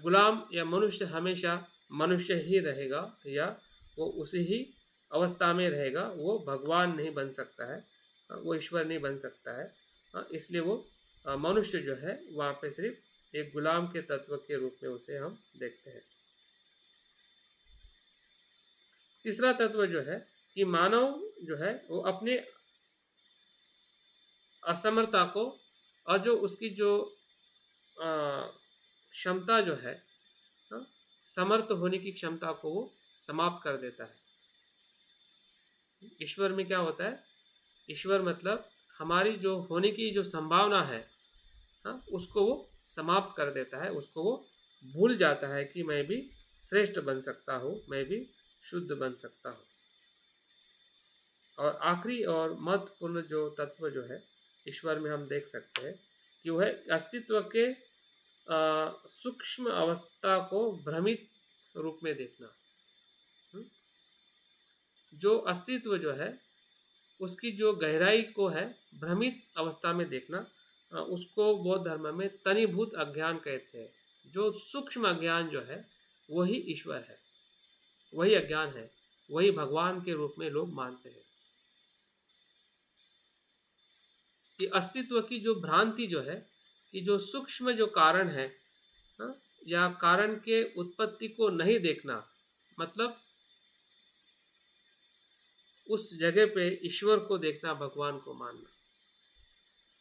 गुलाम या मनुष्य हमेशा मनुष्य ही रहेगा या वो उसी ही अवस्था में रहेगा। वो भगवान नहीं बन सकता है, वो ईश्वर नहीं बन सकता है। इसलिए वो मनुष्य जो है वहाँ पे सिर्फ एक गुलाम के तत्व के रूप में उसे हम देखते हैं। तीसरा तत्व जो है कि मानव जो है वो अपने असमर्थता को और जो उसकी जो क्षमता जो है, समर्थ होने की क्षमता को वो समाप्त कर देता है। ईश्वर में क्या होता है? ईश्वर मतलब हमारी जो होने की जो संभावना है उसको वो समाप्त कर देता है, उसको वो भूल जाता है कि मैं भी श्रेष्ठ बन सकता हूँ, मैं भी शुद्ध बन सकता हूँ। और आखिरी और महत्वपूर्ण जो तत्व जो है ईश्वर में हम देख सकते हैं कि वह अस्तित्व के सूक्ष्म अवस्था को भ्रमित रूप में देखना। जो अस्तित्व जो है उसकी जो गहराई को है भ्रमित अवस्था में देखना, उसको बौद्ध धर्म में तनीभूत अज्ञान कहते हैं। जो सूक्ष्म अज्ञान जो है वही ईश्वर है, वही अज्ञान है, वही भगवान के रूप में लोग मानते हैं। कि अस्तित्व की जो भ्रांति जो है कि जो सूक्ष्म जो कारण है या कारण के उत्पत्ति को नहीं देखना, मतलब उस जगह पे ईश्वर को देखना, भगवान को मानना,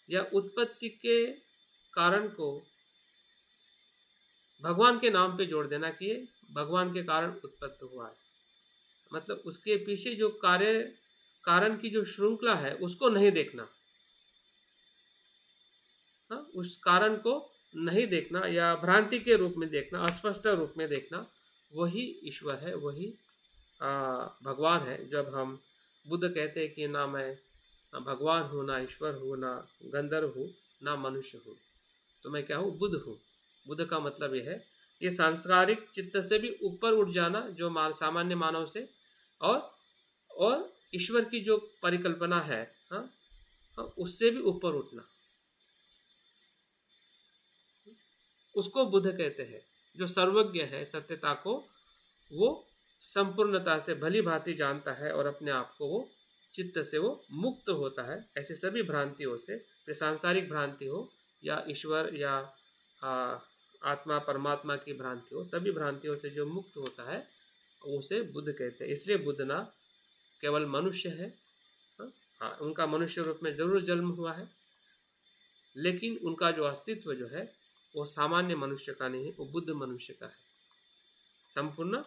या उत्पत्ति के कारण को भगवान के नाम पे जोड़ देना कि ये भगवान के कारण उत्पत्ति हुआ है। मतलब उसके पीछे जो कारण की जो श्रृंखला है उसको नहीं देखना, उस कारण को नहीं देखना या भ्रांति के रूप में देखना, अस्पष्ट रूप में देखना, वही ईश्वर है, वही भगवान है। जब हम बुद्ध कहते हैं कि ना मैं भगवान हूँ, ना ईश्वर हूँ, ना गंधर्व हूँ, ना मनुष्य हूँ। तो मैं क्या हूँ? बुद्ध हूँ। बुद्ध का मतलब यह है, ये सांसारिक चित्त से भी ऊपर उठ जाना, जो सामान्य मानव से, और ईश्वर की जो परिकल्पना है, हाँ, हाँ, उससे भी ऊपर उठना, उसको बुद्ध कहते हैं। जो सर्वज्ञ है, सत्यता को वो संपूर्णता से भली भांति जानता है और अपने आप को वो चित्त से वो मुक्त होता है। ऐसे सभी भ्रांतियों से, फिर सांसारिक भ्रांति हो या ईश्वर या आ, आत्मा परमात्मा की भ्रांति हो, सभी भ्रांतियों से जो मुक्त होता है उसे बुद्ध कहते हैं। इसलिए बुद्ध ना केवल मनुष्य है, हाँ, हाँ, उनका मनुष्य रूप में जरूर जन्म हुआ है, लेकिन उनका जो अस्तित्व जो है वो सामान्य मनुष्य का नहीं है, वो बुद्ध मनुष्य का है, संपूर्ण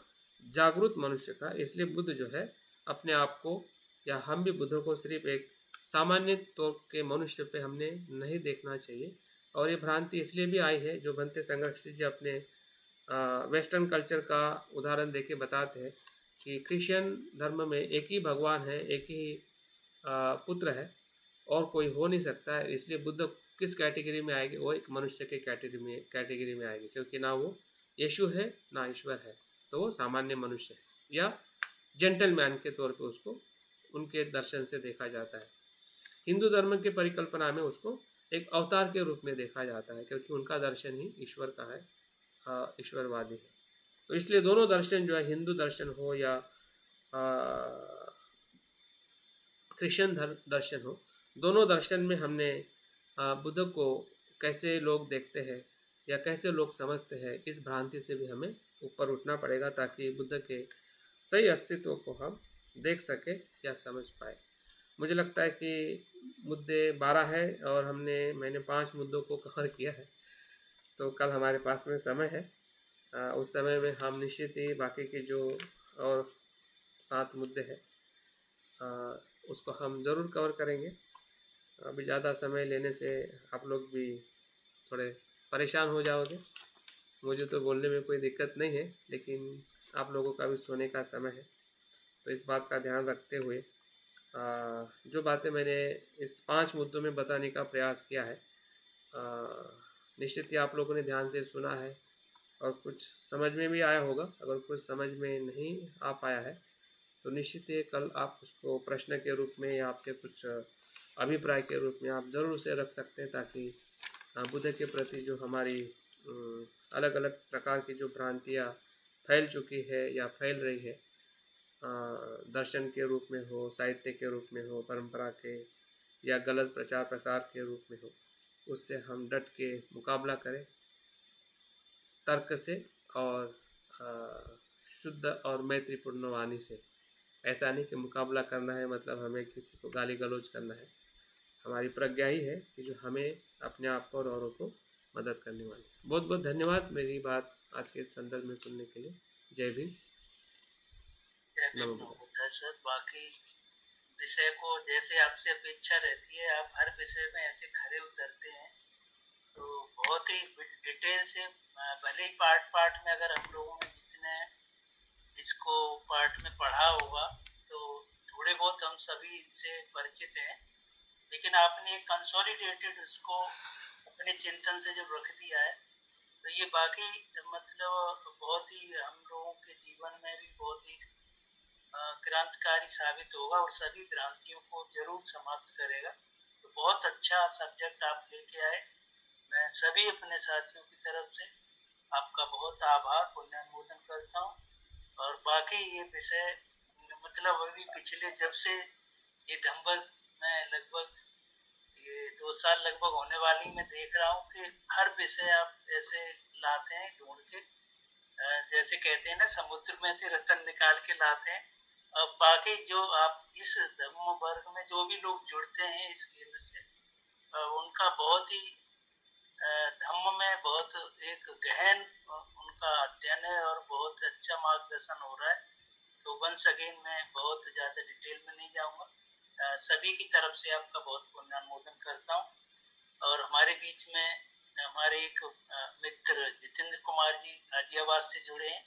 जागरूक मनुष्य का। इसलिए बुद्ध जो है अपने आप को, या हम भी बुद्ध को सिर्फ एक सामान्य तौर के मनुष्य पे हमने नहीं देखना चाहिए। और ये भ्रांति इसलिए भी आई है, जो भंते संघर्ष जी अपने वेस्टर्न कल्चर का उदाहरण देके बताते हैं कि क्रिश्चियन धर्म में एक ही भगवान है, एक ही पुत्र है, और कोई हो नहीं सकता है। इसलिए बुद्ध किस कैटेगरी में आएगी? वो एक मनुष्य के कैटेगरी में आएगी, क्योंकि ना वो यीशु है ना ईश्वर है, तो वो सामान्य मनुष्य है, या जेंटलमैन के तौर पे उसको उनके दर्शन से देखा जाता है। हिंदू धर्म की परिकल्पना में उसको एक अवतार के रूप में देखा जाता है, क्योंकि उनका दर्शन ही ईश्वर का है, ईश्वरवादी है। तो इसलिए दोनों दर्शन जो है, हिंदू दर्शन हो या क्रिश्चियन दर्शन हो, दोनों दर्शन में हमने बुद्ध को कैसे लोग देखते हैं या कैसे लोग समझते हैं, इस भ्रांति से भी हमें ऊपर उठना पड़ेगा, ताकि बुद्ध के सही अस्तित्व को हम देख सके या समझ पाए। मुझे लगता है कि मुद्दे 12 है और मैंने 5 मुद्दों को कवर किया है। तो कल हमारे पास में समय है, उस समय में हम निश्चित ही बाकी के जो और 7 मुद्दे हैं उसको हम ज़रूर कवर करेंगे। अभी ज़्यादा समय लेने से आप लोग भी थोड़े परेशान हो जाओगे। मुझे तो बोलने में कोई दिक्कत नहीं है, लेकिन आप लोगों का भी सोने का समय है, तो इस बात का ध्यान रखते हुए जो बातें मैंने इस 5 मुद्दों में बताने का प्रयास किया है, निश्चित ही आप लोगों ने ध्यान से सुना है और कुछ समझ में भी आया होगा। अगर कुछ समझ में नहीं आ पाया है तो निश्चित ही कल आप उसको प्रश्न के रूप में या आपके कुछ अभिप्राय के रूप में आप ज़रूर उसे रख सकते हैं, ताकि बुद्ध के प्रति जो हमारी अलग अलग प्रकार की जो भ्रांतियाँ फैल चुकी है या फैल रही है, दर्शन के रूप में हो, साहित्य के रूप में हो, परंपरा के या गलत प्रचार प्रसार के रूप में हो, उससे हम डट के मुकाबला करें तर्क से और शुद्ध और मैत्रीपूर्ण वाणी से। ऐसा नहीं कि मुकाबला करना है मतलब हमें किसी को गाली गलौज करना है। हमारी प्रज्ञा ही है कि जो हमें अपने आप को और औरों को मदद करने वाली। बहुत बहुत धन्यवाद मेरी बात आज के संदर्भ में सुनने के लिए। जय भीम, नमो बुद्धाय। सर बाकी विषय को जैसे आपसे अपेक्षा रहती है, आप हर विषय में ऐसे खरे उतरते हैं, तो बहुत ही डिटेल से, भले ही पार्ट पार्ट में अगर हम लोगों ने जितने इसको पार्ट में पढ़ा होगा तो थोड़े बहुत हम सभी इससे परिचित हैं, लेकिन आपने एक कंसोलिडेटेड उसको अपने चिंतन से जब रख दिया है तो ये बाकी मतलब बहुत ही हम लोगों के जीवन में भी बहुत ही क्रांतिकारी साबित होगा और सभी भ्रांतियों को जरूर समाप्त करेगा। तो बहुत अच्छा सब्जेक्ट आप लेके आए। मैं सभी अपने साथियों की तरफ से आपका बहुत आभार पुण्यमोचन करता हूँ। और बाकी ये विषय मतलब अभी पिछले जब से ये धम्बल में लगभग ये 2 साल लगभग होने वाली, मैं देख रहा हूँ कि हर विषय आप ऐसे लाते हैं ढूंढ के, जैसे कहते हैं ना समुद्र में से रतन निकाल के लाते हैं। अब बाकी जो आप इस धर्म वर्ग में जो भी लोग जुड़ते हैं इस केंद्र से, उनका बहुत ही धम्म में बहुत एक गहन उनका अध्ययन है और बहुत अच्छा मार्गदर्शन हो रहा है। तो वंस अगेन मैं बहुत ज़्यादा डिटेल में नहीं जाऊँगा। सभी की तरफ से आपका बहुत पुण्यमोचन करता हूँ। और हमारे बीच में हमारे एक मित्र जितेंद्र कुमार जी गाजियाबाद से जुड़े हैं,